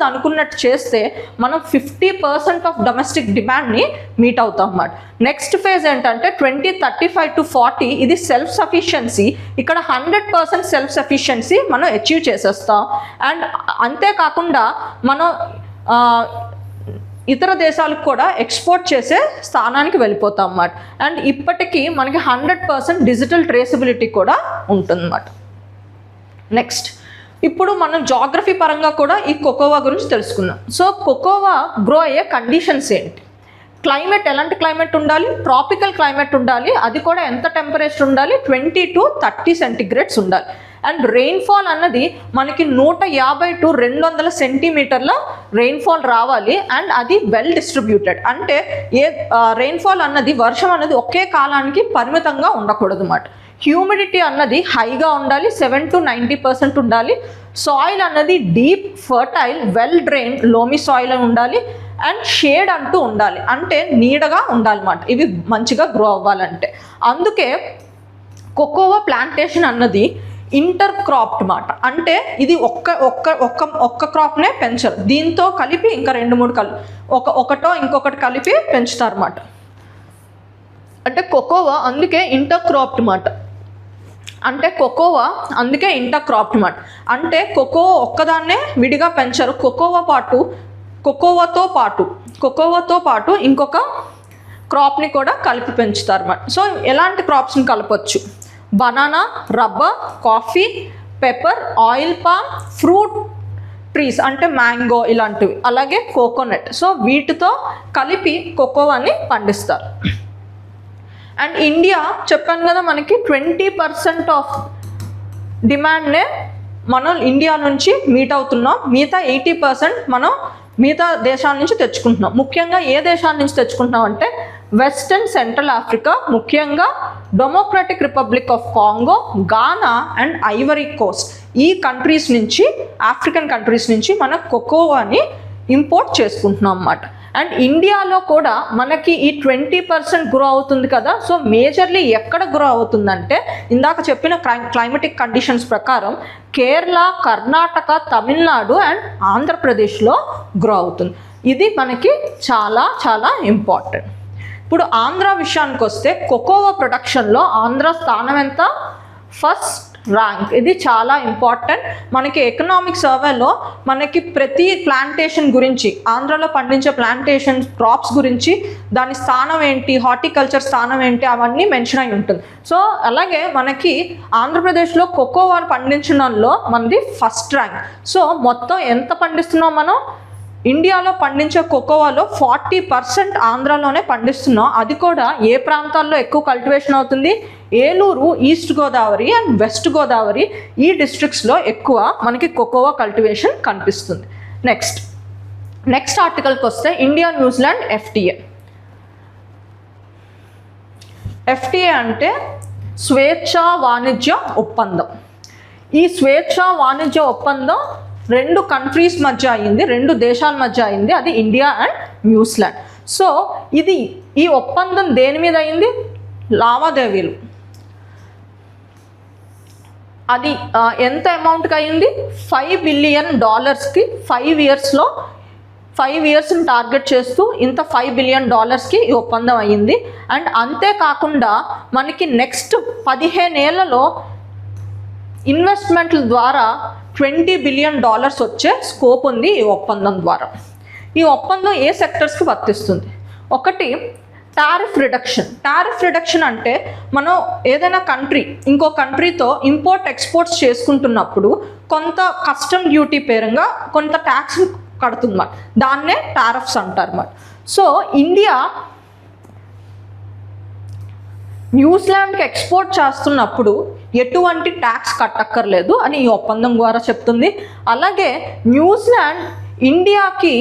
అనుకున్నట్టు చేస్తే మనం 50% ఆఫ్ డొమెస్టిక్ డిమాండ్ని మీట్ అవుతాం అన్నమాట. నెక్స్ట్ ఫేజ్ ఏంటంటే 2035 to 40. ఇది సెల్ఫ్ సఫిషియన్సీ. ఇక్కడ 100% సెల్ఫ్ సఫిషియన్సీ మనం అచీవ్ చేసేస్తాం. అండ్ అంతేకాకుండా మనం ఇతర దేశాలకు కూడా ఎక్స్పోర్ట్ చేసే స్థానానికి వెళ్ళిపోతాం అన్నమాట. అండ్ ఇప్పటికీ మనకి 100% డిజిటల్ ట్రేసబిలిటీ కూడా ఉంటుందన్నమాట. నెక్స్ట్ ఇప్పుడు మనం జాగ్రఫీ పరంగా కూడా ఈ కోకోవా గురించి తెలుసుకుందాం. సో కోకోవా గ్రో అయ్యే కండిషన్స్ ఏంటి? క్లైమేట్ ఎలాంటి క్లైమేట్ ఉండాలి? ట్రాపికల్ క్లైమేట్ ఉండాలి. అది కూడా ఎంత టెంపరేచర్ ఉండాలి? 20 to 30 సెంటీగ్రేడ్స్ ఉండాలి. అండ్ రెయిన్ఫాల్ అన్నది మనకి 150 to 200 సెంటీమీటర్ల రెయిన్ఫాల్ రావాలి. అండ్ అది వెల్ డిస్ట్రిబ్యూటెడ్. అంటే రెయిన్ఫాల్ అన్నది వర్షం అన్నది ఒకే కాలానికి పరిమితంగా ఉండకూడదు అన్నమాట. హ్యూమిడిటీ అన్నది హైగా ఉండాలి, 7 to 90% ఉండాలి. సాయిల్ అన్నది deep, fertile, well drained, loamy soil అని ఉండాలి. అండ్ షేడ్ అంటూ ఉండాలి, అంటే నీడగా ఉండాలన్నమాట ఇవి మంచిగా గ్రో అవ్వాలంటే. అందుకే కోకోవా ప్లాంటేషన్ అన్నది ఇంటర్ క్రాప్డ్ మాట. అంటే ఇది ఒక్క క్రాప్నే పెంచరు, దీంతో కలిపి ఇంకా 2-3 ఒకటో ఇంకొకటి కలిపి పెంచుతారన్నమాట. అంటే కోకోవా అందుకే ఇంటర్ క్రాప్డ్ మాట. అంటే కోకో ఒక్కదాన్నే విడిగా పెంచరు. కోకోవాతో పాటు ఇంకొక క్రాప్ని కూడా కలిపి పెంచుతారు అన్నమాట. సో ఎలాంటి క్రాప్స్ని కలపచ్చు? Banana, rubber, coffee, pepper, oil palm, fruit trees అంటే మ్యాంగో ఇలాంటివి, అలాగే కోకోనట్. సో వీటితో కలిపి కోకోవాని పండిస్తారు. అండ్ ఇండియా చెప్పాను కదా మనకి 20% ఆఫ్ డిమాండ్నే మనం ఇండియా నుంచి మీట్ అవుతున్నాం. మిగతా 80% మనం మిగతా దేశాల నుంచి తెచ్చుకుంటున్నాం. ముఖ్యంగా ఏ దేశాల నుంచి తెచ్చుకుంటున్నాం అంటే వెస్టర్న్ సెంట్రల్ ఆఫ్రికా, ముఖ్యంగా democratic republic of Congo, Gaana and Ivory Coast. ఈ కంట్రీస్ నుంచి, ఆఫ్రికన్ కంట్రీస్ నుంచి మనం కోకోవాని ఇంపోర్ట్ చేసుకుంటున్నాం అన్నమాట. అండ్ ఇండియాలో కూడా మనకి ఈ 20% గ్రో అవుతుంది కదా. సో మేజర్లీ ఎక్కడ గ్రో అవుతుందంటే ఇందాక చెప్పిన క్లైమేటిక్ కండిషన్స్ ప్రకారం కేరళ, కర్ణాటక, తమిళనాడు అండ్ ఆంధ్రప్రదేశ్లో గ్రో అవుతుంది. ఇది మనకి చాలా చాలా ఇంపార్టెంట్. ఇప్పుడు ఆంధ్ర విషయానికి వస్తే కోకోవా ప్రొడక్షన్లో ఆంధ్ర స్థానం ఎంత? First rank. ఇది చాలా ఇంపార్టెంట్. మనకి ఎకనామిక్ సర్వేలో మనకి ప్రతి ప్లాంటేషన్ గురించి, ఆంధ్రాలో పండించే ప్లాంటేషన్ క్రాప్స్ గురించి, దాని స్థానం ఏంటి, హార్టికల్చర్ స్థానం ఏంటి, అవన్నీ మెన్షన్ అయి ఉంటుంది. సో అలాగే మనకి ఆంధ్రప్రదేశ్లో కోకోవా పండించడంలో మనది ఫస్ట్ ర్యాంక్. సో మొత్తం ఎంత పండిస్తున్నాం మనం? ఇండియాలో పండించే కోకోవాలో 40% ఆంధ్రాలోనే పండిస్తున్నాం. అది కూడా ఏ ప్రాంతాల్లో ఎక్కువ కల్టివేషన్ అవుతుంది? Eluru, east Godavari and west Godavari, ఈ డిస్ట్రిక్ట్స్లో ఎక్కువ మనకి కోకోవా కల్టివేషన్ కనిపిస్తుంది. నెక్స్ట్ ఆర్టికల్కి వస్తే ఇండియా న్యూజిలాండ్ FTA. FTA అంటే స్వేచ్ఛా వాణిజ్య ఒప్పందం. ఈ స్వేచ్ఛా వాణిజ్య ఒప్పందం 2 కంట్రీస్ మధ్య అయింది, 2 దేశాల మధ్య అయింది. అది ఇండియా అండ్ న్యూజిలాండ్. సో ఈ ఒప్పందం దేని మీద అయింది? లావాదేవీలు. అది ఎంత అమౌంట్కి అయింది? $5 బిలియన్ 5 ఇయర్స్లో 5 ఇయర్స్ని టార్గెట్ చేస్తూ ఇంత $5 బిలియన్ ఈ ఒప్పందం అయ్యింది. అండ్ అంతేకాకుండా మనకి నెక్స్ట్ 15 ఏళ్లలో ఇన్వెస్ట్మెంట్ల ద్వారా $20 బిలియన్ వచ్చే స్కోప్ ఉంది ఈ ఒప్పందం ద్వారా. ఈ ఒప్పందం ఏ సెక్టర్స్కి వర్తిస్తుంది? ఒకటి టారిఫ్ రిడక్షన్ అంటే మనం ఏదైనా కంట్రీ ఇంకో కంట్రీతో ఇంపోర్ట్ ఎక్స్పోర్ట్స్ చేసుకుంటున్నప్పుడు కొంత కస్టమ్ డ్యూటీ పేరుగా కొంత ట్యాక్స్ కడుతుంది మాట, దాన్నే టారిఫ్స్ అంటారు మాట. సో ఇండియా న్యూజిలాండ్కి ఎక్స్పోర్ట్ చేస్తున్నప్పుడు ఎటువంటి ట్యాక్స్ కట్టక్కర్లేదు అని ఈ ఒప్పందం ద్వారా చెప్తుంది. అలాగే న్యూజిలాండ్ ఇండియాకి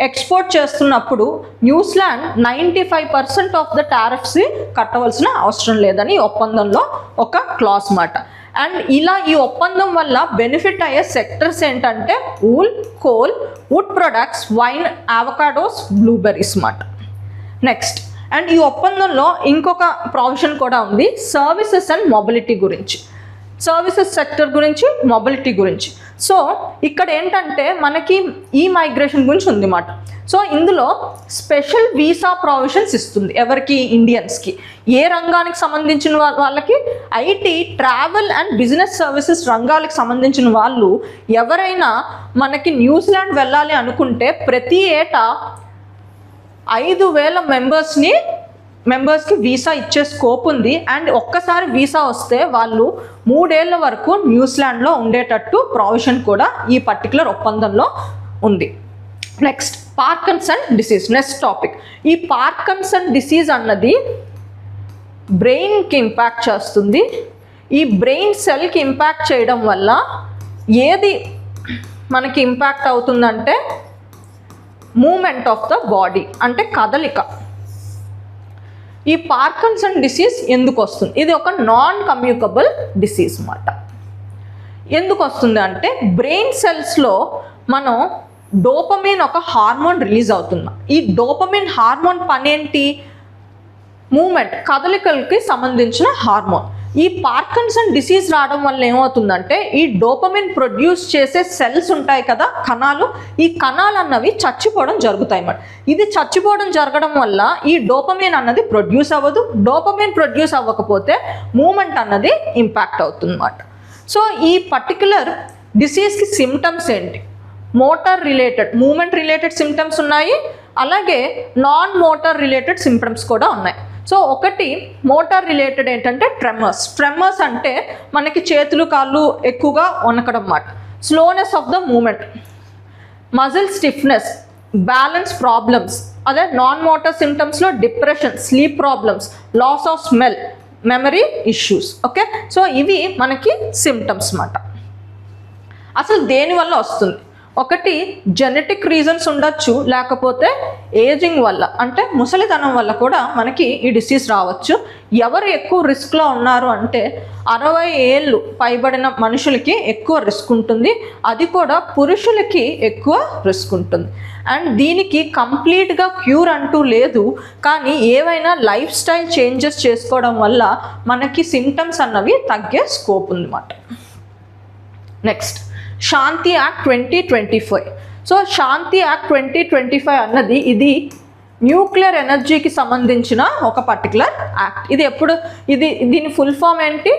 ఎక్స్పోర్ట్ చేస్తున్నప్పుడు న్యూజిలాండ్ 95% ఆఫ్ ద టారిఫ్స్ కట్టవలసిన అవసరం లేదని ఈ ఒప్పందంలో ఒక క్లాస్ మాట. అండ్ ఇలా ఈ ఒప్పందం వల్ల బెనిఫిట్ అయ్యే సెక్టర్స్ ఏంటంటే wool, coal, wood products, wine, avocados, blueberries మాట. నెక్స్ట్ అండ్ ఈ ఒప్పందంలో ఇంకొక ప్రొవిజన్ కూడా ఉంది, సర్వీసెస్ అండ్ మొబిలిటీ గురించి, సర్వీసెస్ సెక్టర్ గురించి, మొబిలిటీ గురించి. సో ఇక్కడ ఏంటంటే మనకి ఈ మైగ్రేషన్ గురించి ఉంది మాట. సో ఇందులో స్పెషల్ వీసా ప్రొవిజన్స్ ఇస్తుంది. ఎవరికి? ఇండియన్స్కి. ఏ రంగానికి సంబంధించిన వాళ్ళకి? IT, travel and business services రంగాలకు సంబంధించిన వాళ్ళు ఎవరైనా మనకి న్యూజిలాండ్ వెళ్ళాలి అనుకుంటే ప్రతి ఏటా 5,000 మెంబర్స్కి వీసా ఇచ్చే స్కోప్ ఉంది. అండ్ ఒక్కసారి వీసా వస్తే వాళ్ళు 3 ఏళ్ల వరకు న్యూజిలాండ్లో ఉండేటట్టు ప్రొవిజన్ కూడా ఈ పర్టికులర్ ఒప్పందంలో ఉంది. Next Parkinson disease. Next topic. ఈ పార్కిన్సన్ డిసీజ్ అన్నది బ్రెయిన్కి ఇంపాక్ట్ చేస్తుంది. ఈ బ్రెయిన్ సెల్కి ఇంపాక్ట్ చేయడం వల్ల ఏది మనకి ఇంపాక్ట్ అవుతుందంటే మూమెంట్ ఆఫ్ ద బాడీ, అంటే కదలిక. ఈ పార్కిన్సన్ డిసీజ్ ఎందుకు వస్తుంది? ఇది ఒక నాన్ కమ్యూనికబుల్ డిసీజ్ అన్నమాట. ఎందుకు వస్తుంది అంటే బ్రెయిన్ సెల్స్లో మనం డోపమిన్ ఒక హార్మోన్ రిలీజ్ అవుతుంది. ఈ డోపమిన్ హార్మోన్ పనేంటి? మూమెంట్, కదలికలకి సంబంధించిన హార్మోన్. ఈ పార్కిన్సన్ డిసీజ్ రావడం వల్ల ఏమవుతుందంటే ఈ డోపమిన్ ప్రొడ్యూస్ చేసే సెల్స్ ఉంటాయి కదా, కణాలు, ఈ కణాలు అన్నవి చచ్చిపోవడం జరుగుతాయి అన్నమాట. ఇది చచ్చిపోవడం జరగడం వల్ల ఈ డోపమిన్ అన్నది ప్రొడ్యూస్ అవ్వదు. డోపమిన్ ప్రొడ్యూస్ అవ్వకపోతే మూమెంట్ అన్నది ఇంపాక్ట్ అవుతుంది అన్నమాట. సో ఈ పర్టికులర్ డిసీజ్కి సిమ్టమ్స్ ఏంటి? Motor related, movement related symptoms ఉన్నాయి, అలాగే నాన్ మోటార్ రిలేటెడ్ సిమ్టమ్స్ కూడా ఉన్నాయి. సో ఒకటి మోటార్ రిలేటెడ్ ఏంటంటే ట్రెమర్స్ అంటే మనకి చేతులు కాళ్ళు ఎక్కువగా వణకడం అన్నమాట. Slowness of the movement, muscle stiffness, balance problems. అదే నాన్ మోటార్ సిమ్టమ్స్లో depression, sleep problems, loss of smell, memory issues. Okay, so ఇవి మనకి సిమ్టమ్స్ అన్నమాట. అసలు దేనివల్ల వస్తుంది? ఒకటి జెనెటిక్ రీజన్స్ ఉండొచ్చు, లేకపోతే ఏజింగ్ వల్ల అంటే ముసలితనం వల్ల కూడా మనకి ఈ డిసీజ్ రావచ్చు. ఎవరు ఎక్కువ రిస్క్లో ఉన్నారు అంటే 60 ఏళ్ళు పైబడిన మనుషులకి ఎక్కువ రిస్క్ ఉంటుంది, అది కూడా పురుషులకి ఎక్కువ రిస్క్ ఉంటుంది. అండ్ దీనికి కంప్లీట్గా క్యూర్ అంటూ లేదు, కానీ ఏవైనా లైఫ్ స్టైల్ చేంజెస్ చేసుకోవడం వల్ల మనకి సిమ్టమ్స్ అన్నవి తగ్గే స్కోప్ ఉందన్నమాట. నెక్స్ట్ శాంతి యాక్ట్ 2025. సో శాంతి యాక్ట్ 2025 అన్నది ఇది న్యూక్లియర్ ఎనర్జీకి సంబంధించిన ఒక పర్టికులర్ యాక్ట్. ఇది దీని ఫుల్ ఫామ్ ఏంటి?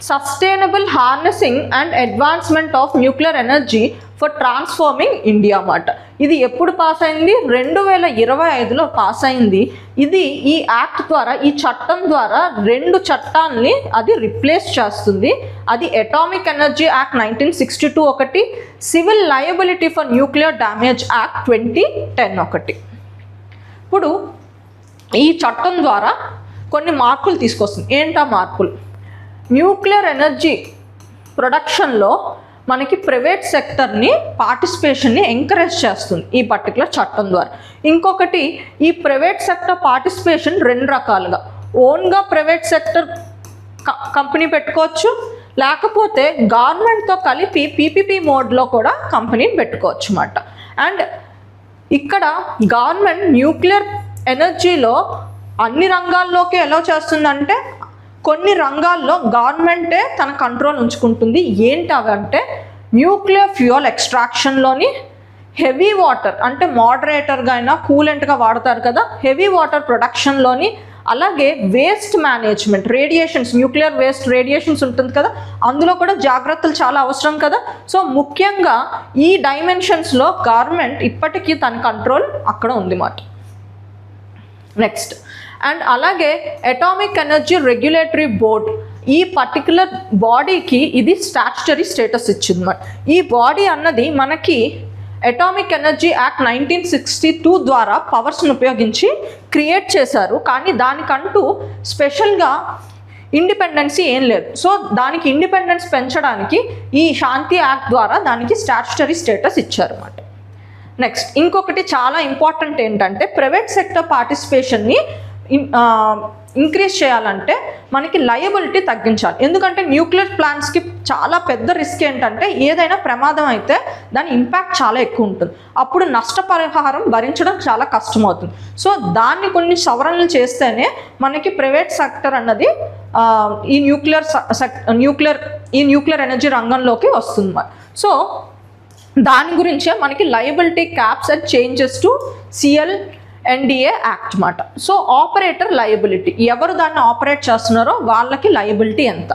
Sustainable harnessing and advancement of nuclear energy for transforming India అన్నమాట. ఇది ఎప్పుడు పాస్ అయింది? 2025లో పాస్ అయింది. ఇది ఈ యాక్ట్ ద్వారా, ఈ చట్టం ద్వారా 2 చట్టాలని అది రిప్లేస్ చేస్తుంది. అది అటామిక్ ఎనర్జీ యాక్ట్ 1962 ఒకటి, civil liability for nuclear damage act 2010 ఒకటి. ఇప్పుడు ఈ చట్టం ద్వారా కొన్ని మార్పులు తీసుకొస్తుంది. ఏంటా మార్పులు? న్యూక్లియర్ ఎనర్జీ ప్రొడక్షన్లో మనకి ప్రైవేట్ సెక్టర్ని పార్టిసిపేషన్ని ఎంకరేజ్ చేస్తుంది ఈ పర్టికులర్ చట్టం ద్వారా. ఇంకొకటి, ఈ ప్రైవేట్ సెక్టర్ పార్టిసిపేషన్ 2 రకాలుగా, ఓన్గా ప్రైవేట్ సెక్టర్ కంపెనీ పెట్టుకోవచ్చు, లేకపోతే గవర్నమెంట్తో కలిపి పీపీపీ మోడ్లో కూడా కంపెనీని పెట్టుకోవచ్చు అన్నమాట. అండ్ ఇక్కడ గవర్నమెంట్ న్యూక్లియర్ ఎనర్జీలో అన్ని రంగాల్లోకి ఎలా చేస్తుందంటే, కొన్ని రంగాల్లో గవర్నమెంటే తన కంట్రోల్ ఉంచుకుంటుంది. ఏంటి అవంటే, న్యూక్లియర్ ఫ్యూయల్ ఎక్స్ట్రాక్షన్లోని, హెవీ వాటర్ అంటే మోడరేటర్గా అయినా కూలెంట్గా వాడతారు కదా, హెవీ వాటర్ ప్రొడక్షన్లోని, అలాగే waste management, radiations, nuclear waste radiations ఉంటుంది కదా, అందులో కూడా జాగ్రత్తలు చాలా అవసరం కదా. సో ముఖ్యంగా ఈ డైమెన్షన్స్లో గవర్నమెంట్ ఇప్పటికీ తన కంట్రోల్ అక్కడ ఉంది మాట. నెక్స్ట్, అండ్ అలాగే అటామిక్ ఎనర్జీ రెగ్యులేటరీ బోర్డ్, ఈ పర్టికులర్ బాడీకి ఇది స్టాట్యుటరీ స్టేటస్ ఇచ్చింది. ఈ బాడీ అన్నది మనకి అటామిక్ ఎనర్జీ యాక్ట్ 1962 ద్వారా పవర్స్ని ఉపయోగించి క్రియేట్ చేశారు. కానీ దానికంటూ స్పెషల్గా ఇండిపెండెన్సీ ఏం లేదు. సో దానికి ఇండిపెండెన్స్ పెంచడానికి ఈ శాంతి యాక్ట్ ద్వారా దానికి స్టాట్యుటరీ స్టేటస్ ఇచ్చారన్నమాట. నెక్స్ట్, ఇంకొకటి చాలా ఇంపార్టెంట్ ఏంటంటే, ప్రైవేట్ సెక్టర్ పార్టిసిపేషన్ని ఇంక్రీజ్ చేయాలంటే మనకి లయబిలిటీ తగ్గించాలి. ఎందుకంటే న్యూక్లియర్ ప్లాంట్స్కి చాలా పెద్ద రిస్క్ ఏంటంటే, ఏదైనా ప్రమాదం అయితే దాని ఇంపాక్ట్ చాలా ఎక్కువ ఉంటుంది. అప్పుడు నష్టపరిహారం భరించడం చాలా కష్టమవుతుంది. సో దాన్ని కొన్ని సవరణలు చేస్తేనే మనకి ప్రైవేట్ సెక్టర్ అన్నది ఈ న్యూక్లియర్ ఎనర్జీ రంగంలోకి వస్తుంది. సో దాని గురించే మనకి liability caps and changes to CLNDA act మాట. సో ఆపరేటర్ లయబిలిటీ, ఎవరు దాన్ని ఆపరేట్ చేస్తున్నారో వాళ్ళకి లయబిలిటీ ఎంత.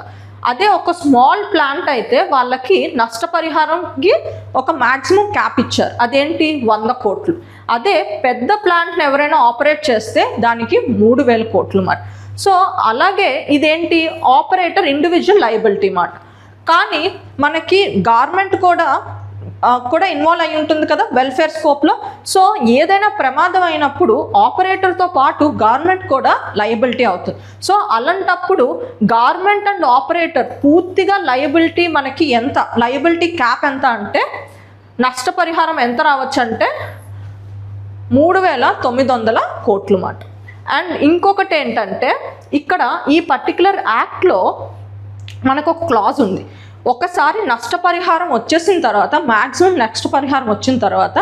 అదే ఒక స్మాల్ ప్లాంట్ అయితే వాళ్ళకి నష్టపరిహారంకి ఒక మ్యాక్సిమం క్యాప్ ఇచ్చారు, అదేంటి 100 కోట్లు. అదే పెద్ద ప్లాంట్ని ఎవరైనా ఆపరేట్ చేస్తే దానికి 3000 కోట్లు మాట. సో అలాగే ఇదేంటి, ఆపరేటర్ ఇండివిజువల్ లయబిలిటీ మాట. కానీ మనకి గవర్నమెంట్ కూడా ఇన్వాల్వ్ అయి ఉంటుంది కదా వెల్ఫేర్ స్కోప్లో. సో ఏదైనా ప్రమాదం అయినప్పుడు ఆపరేటర్తో పాటు గవర్నమెంట్ కూడా లయబిలిటీ అవుతుంది. సో అలాంటప్పుడు గవర్నమెంట్ అండ్ ఆపరేటర్ పూర్తిగా లయబిలిటీ, మనకి ఎంత లయబిలిటీ క్యాప్ ఎంత అంటే, నష్టపరిహారం ఎంత రావచ్చు అంటే 3900 కోట్లు మాట. అండ్ ఇంకొకటి ఏంటంటే, ఇక్కడ ఈ పర్టికులర్ యాక్ట్లో మనకు ఒక క్లాజ్ ఉంది. ఒకసారి నష్టపరిహారం వచ్చేసిన తర్వాత, మ్యాక్సిమం నష్టపరిహారం వచ్చిన తర్వాత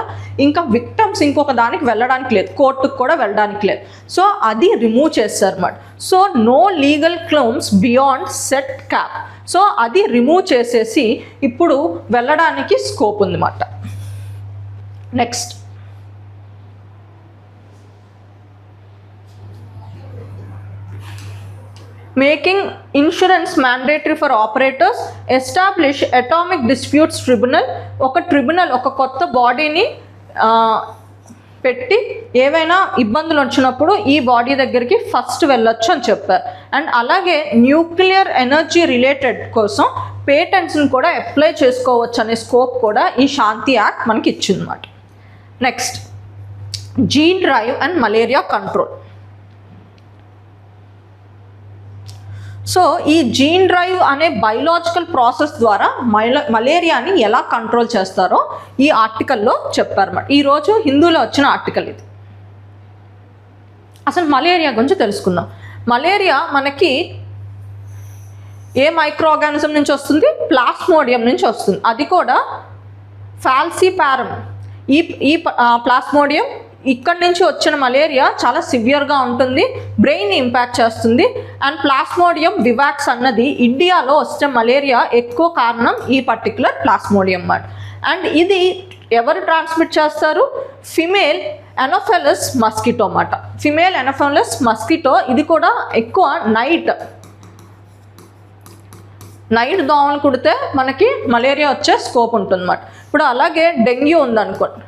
ఇంకా విక్టమ్స్ ఇంకొక దానికి వెళ్ళడానికి లేదు, కోర్టుకు కూడా వెళ్ళడానికి లేదు. సో అది రిమూవ్ చేస్తారు అన్నమాట. So no legal claims beyond set cap. So అది రిమూవ్ చేసేసి ఇప్పుడు వెళ్ళడానికి స్కోప్ ఉందన్నమాట. Next, making insurance mandatory for operators, establish atomic disputes tribunal. ఒక ట్రిబ్యునల్, ఒక కొత్త బాడీని పెట్టి ఏవైనా ఇబ్బందులు వచ్చినప్పుడు ఈ బాడీ దగ్గరికి ఫస్ట్ వెళ్ళొచ్చు అని చెప్పారు. అండ్ అలాగే న్యూక్లియర్ ఎనర్జీ రిలేటెడ్ కోసం పేటెంట్స్ని కూడా అప్లై చేసుకోవచ్చు అనే స్కోప్ కూడా ఈ శాంతి యాక్ట్ మనకి ఇచ్చిందన్నమాట. Next, gene drive and malaria control. So ఈ జీన్ డ్రైవ్ అనే బయోలాజికల్ ప్రాసెస్ ద్వారా మలేరియాని ఎలా కంట్రోల్ చేస్తారో ఈ ఆర్టికల్లో చెప్పారన్నమాట. ఈరోజు హిందూలో వచ్చిన ఆర్టికల్ ఇది. అసలు మలేరియా గురించి తెలుసుకుందాం. మలేరియా మనకి ఏ మైక్రో ఆర్గానిజం నుంచి వస్తుంది? ప్లాస్మోడియం నుంచి వస్తుంది. అది కూడా ఫాల్సిపారం. ఈ ప్లాస్మోడియం ఇక్కడి నుంచి వచ్చిన మలేరియా చాలా సివియర్గా ఉంటుంది, బ్రెయిన్ ఇంపాక్ట్ చేస్తుంది. అండ్ ప్లాస్మోడియం వివాక్స్ అన్నది ఇండియాలో వస్తే మలేరియా ఎక్కువ కారణం ఈ పర్టికులర్ ప్లాస్మోడియం అన్నమాట. అండ్ ఇది ఎవరు ట్రాన్స్మిట్ చేస్తారు? ఫిమేల్ ఎనోఫెలస్ మస్కిటో అన్నమాట. ఫిమేల్ ఎనోఫెలస్ మస్కిటో, ఇది కూడా ఎక్కువ నైట్ దోమలు కుడితే మనకి మలేరియా వచ్చే స్కోప్ ఉంటుంది అన్నమాట. ఇప్పుడు అలాగే డెంగ్యూ ఉందనుకోండి,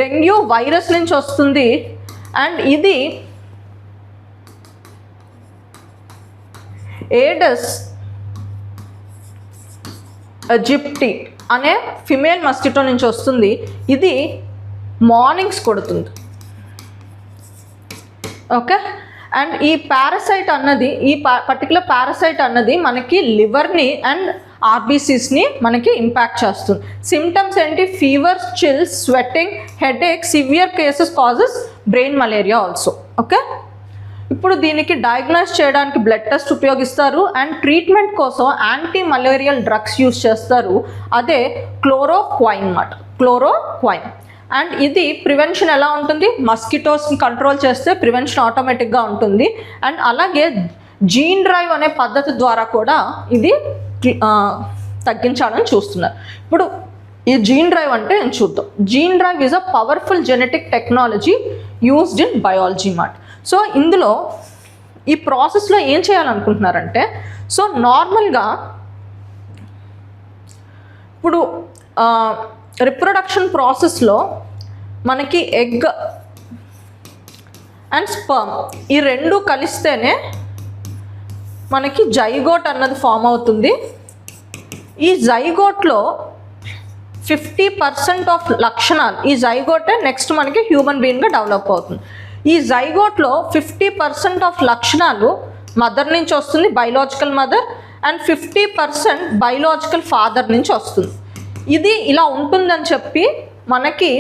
డెంగ్యూ వైరస్ నుంచి వస్తుంది. అండ్ ఇది ఏడస్ ఈజిప్టి అనే ఫిమేల్ మస్కిటో నుంచి వస్తుంది. ఇది మార్నింగ్స్ కొడుతుంది. ఓకే. అండ్ ఈ పారాసైట్ అన్నది, ఈ పర్టికులర్ పారాసైట్ అన్నది మనకి లివర్ని అండ్ ఆర్బీసీస్ని మనకి ఇంపాక్ట్ చేస్తుంది. సిమ్టమ్స్ ఏంటి? Fever, chills, sweating, headache, severe cases causes brain malaria also. Okay. ఇప్పుడు దీనికి డయాగ్నోస్ చేయడానికి బ్లడ్ టెస్ట్ ఉపయోగిస్తారు. అండ్ ట్రీట్మెంట్ కోసం యాంటీ మలేరియల్ డ్రగ్స్ యూస్ చేస్తారు. అదే క్లోరోక్వైన్ అన్నమాట, క్లోరోక్వైన్. అండ్ ఇది ప్రివెన్షన్ ఎలా ఉంటుంది? మస్కిటోస్ని కంట్రోల్ చేస్తే ప్రివెన్షన్ ఆటోమేటిక్గా ఉంటుంది. అండ్ అలాగే జీన్ డ్రైవ్ అనే పద్ధతి ద్వారా కూడా ఇది తగ్గించాలని చూస్తున్నారు. ఇప్పుడు ఈ జీన్ డ్రైవ్ అంటే నేను చూద్దాం. Gene drive is a powerful genetic technology used in biology మాట. సో ఇందులో ఈ ప్రాసెస్లో ఏం చేయాలనుకుంటున్నారంటే, సో నార్మల్గా ఇప్పుడు రిప్రొడక్షన్ ప్రాసెస్లో మనకి ఎగ్ అండ్ స్పర్మ్ ఈ రెండు కలిస్తేనే మనకి జైగోట్ అన్నది ఫామ్ అవుతుంది. ఈ జైగోట్లో 50% ఆఫ్ లక్షణాలు, ఈ జైగోటే నెక్స్ట్ మనకి హ్యూమన్ బీయింగ్గా డెవలప్ అవుతుంది. ఈ జైగోట్లో 50% ఆఫ్ లక్షణాలు మదర్ నుంచి వస్తుంది, biological mother, and 50% biological father నుంచి వస్తుంది. ఇది ఇలా ఉంటుందని చెప్పి మనకి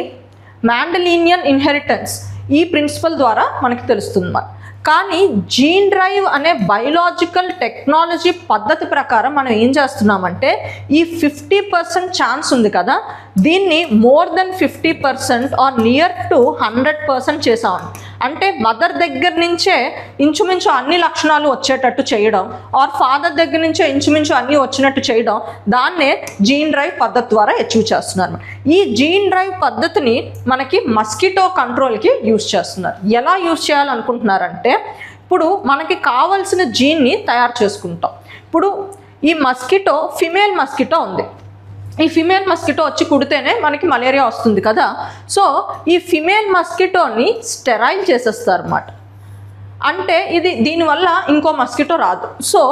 మెండెలియన్ ఇన్హెరిటెన్స్ ఈ ప్రిన్సిపల్ ద్వారా మనకి తెలుస్తుంది. కానీ జీన్ డ్రైవ్ అనే బయలాజికల్ టెక్నాలజీ పద్ధతి ప్రకారం మనం ఏం చేస్తున్నామంటే, ఈ 50% ఛాన్స్ ఉంది కదా, దీన్ని more than 50% or near to 100% చేసామని. అంటే మదర్ దగ్గర నుంచే ఇంచుమించు అన్ని లక్షణాలు వచ్చేటట్టు చేయడం, ఆర్ ఫాదర్ దగ్గర నుంచే ఇంచుమించు అన్నీ వచ్చినట్టు చేయడం, దాన్నే జీన్ డ్రైవ్ పద్ధతి ద్వారా అచీవ్ చేస్తున్నారు. ఈ జీన్ డ్రైవ్ పద్ధతిని మనకి మస్కిటో కంట్రోల్కి యూజ్ చేస్తున్నారు. ఎలా యూజ్ చేయాలనుకుంటున్నారంటే, ఇప్పుడు మనకి కావాల్సిన జీన్ని తయారు చేసుకుంటాం. ఇప్పుడు ఈ మస్కిటో ఫిమేల్ మస్కిటో ఉంది. ఈ ఫిమేల్ మస్కిటో వచ్చి కుడితేనే మనకి మలేరియా వస్తుంది కదా. సో ఈ ఫిమేల్ మస్కిటోని స్టెరైల్ చేసేస్తారు అన్నమాట. అంటే దీనివల్ల ఇంకో మస్కిటో రాదు. సో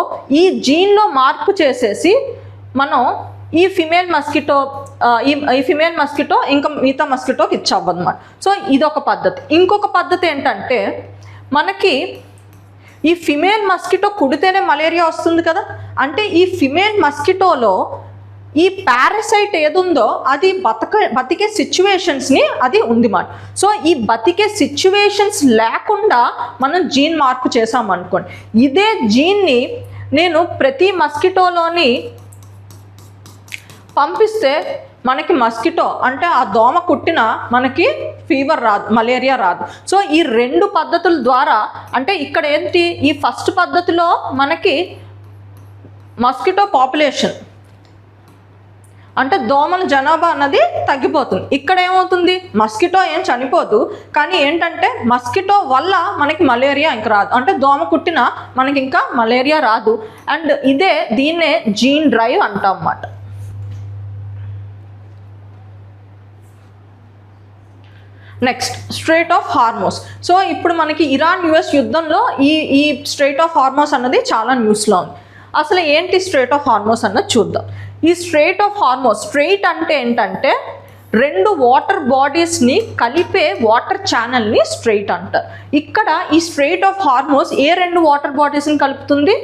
ఈ జీన్లో మార్పు చేసేసి మనం ఈ ఫిమేల్ మస్కిటో ఇంకా మిగతా మస్కిటోకి ఇచ్చవ్వదన్నమాట. సో ఇదొక పద్ధతి. ఇంకొక పద్ధతి ఏంటంటే, మనకి ఈ ఫిమేల్ మస్కిటో కుడితేనే మలేరియా వస్తుంది కదా, అంటే ఈ ఫిమేల్ మస్కిటోలో ఈ పారాసైట్ ఏదుందో అది బతికే సిచ్యువేషన్స్ని అది ఉంది మాట. సో ఈ బతికే సిచ్యువేషన్స్ లేకుండా మనం జీన్ మార్పు చేసామనుకోండి, ఇదే జీన్ని నేను ప్రతి మస్కిటోలోని పంపిస్తే మనకి మస్కిటో అంటే ఆ దోమ కుట్టిన మనకి ఫీవర్ రాదు, మలేరియా రాదు. సో ఈ రెండు పద్ధతుల ద్వారా, అంటే ఇక్కడ ఏంటి, ఈ ఫస్ట్ పద్ధతిలో మనకి మస్కిటో పాపులేషన్ అంటే దోమల జనాభా అన్నది తగ్గిపోతుంది. ఇక్కడ ఏమవుతుంది, మస్కిటో ఏం చనిపోదు, కానీ ఏంటంటే మస్కిటో వల్ల మనకి మలేరియా ఇంకా రాదు, అంటే దోమ కుట్టినా మనకి ఇంకా మలేరియా రాదు. అండ్ దీన్నే జీన్ డ్రైవ్ అంటాం అన్నమాట. Next strait of Hormuz. So ఇప్పుడు మనకి ఇరాన్ యుఎస్ యుద్ధంలో ఈ స్ట్రెయిట్ ఆఫ్ హార్మోస్ అన్నది చాలా న్యూస్లో ఉంది. అసలు ఏంటి స్ట్రెయిట్ ఆఫ్ హార్మోస్ అన్నది చూద్దాం. ఈ స్ట్రెయిట్ ఆఫ్ హార్మోస్, స్ట్రెయిట్ అంటే ఏంటంటే రెండు వాటర్ బాడీస్ని కలిపే వాటర్ ఛానల్ని స్ట్రెయిట్ అంటారు. ఇక్కడ ఈ స్ట్రెయిట్ ఆఫ్ హార్మోస్ ఏ రెండు వాటర్ బాడీస్ని కలుపుతుంది?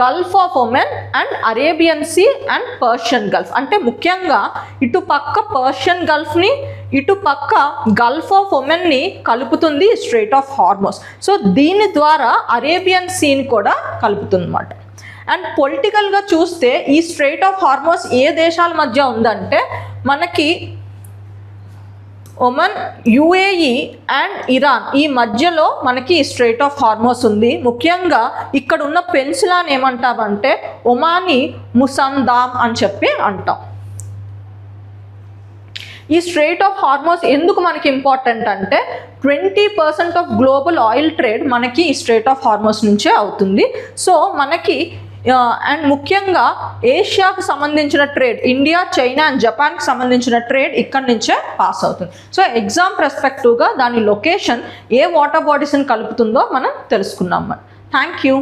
Gulf of Oman and Arabian Sea and Persian Gulf. అంటే ముఖ్యంగా ఇటు పక్క పర్షియన్ గల్ఫ్ని, ఇటు పక్క గల్ఫ్ ఆఫ్ ఒమెన్ని కలుపుతుంది స్ట్రెయిట్ ఆఫ్ హార్మోస్. సో దీని ద్వారా అరేబియన్ సీని కూడా కలుపుతుంది అన్నమాట. అండ్ పొలిటికల్గా చూస్తే ఈ స్ట్రెయిట్ ఆఫ్ హార్మోస్ ఏ దేశాల మధ్య ఉందంటే, మనకి ఒమన్, యుఏఈ అండ్ ఇరాన్ ఈ మధ్యలో మనకి ఈ స్ట్రెయిట్ ఆఫ్ హార్మోస్ ఉంది. ముఖ్యంగా ఇక్కడ ఉన్న పెన్సిలాని ఏమంటామంటే ఒమాని ముసందాం అని చెప్పి అంటాం. ఈ స్ట్రెయిట్ ఆఫ్ హార్మోస్ ఎందుకు మనకి ఇంపార్టెంట్ అంటే 20% ఆఫ్ గ్లోబల్ ఆయిల్ ట్రేడ్ మనకి ఈ స్ట్రెయిట్ ఆఫ్ హార్మోస్ నుంచే అవుతుంది. సో మనకి అండ్ ముఖ్యంగా ఏషియాకు సంబంధించిన ట్రేడ్, ఇండియా, చైనా అండ్ జపాన్కి సంబంధించిన ట్రేడ్ ఇక్కడి నుంచే పాస్ అవుతుంది. సో ఎగ్జామ్ పర్స్పెక్టివ్గా దాని లొకేషన్ ఏ వాటర్ బాడీస్ని కలుపుతుందో మనం తెలుసుకున్నాం. Thank you.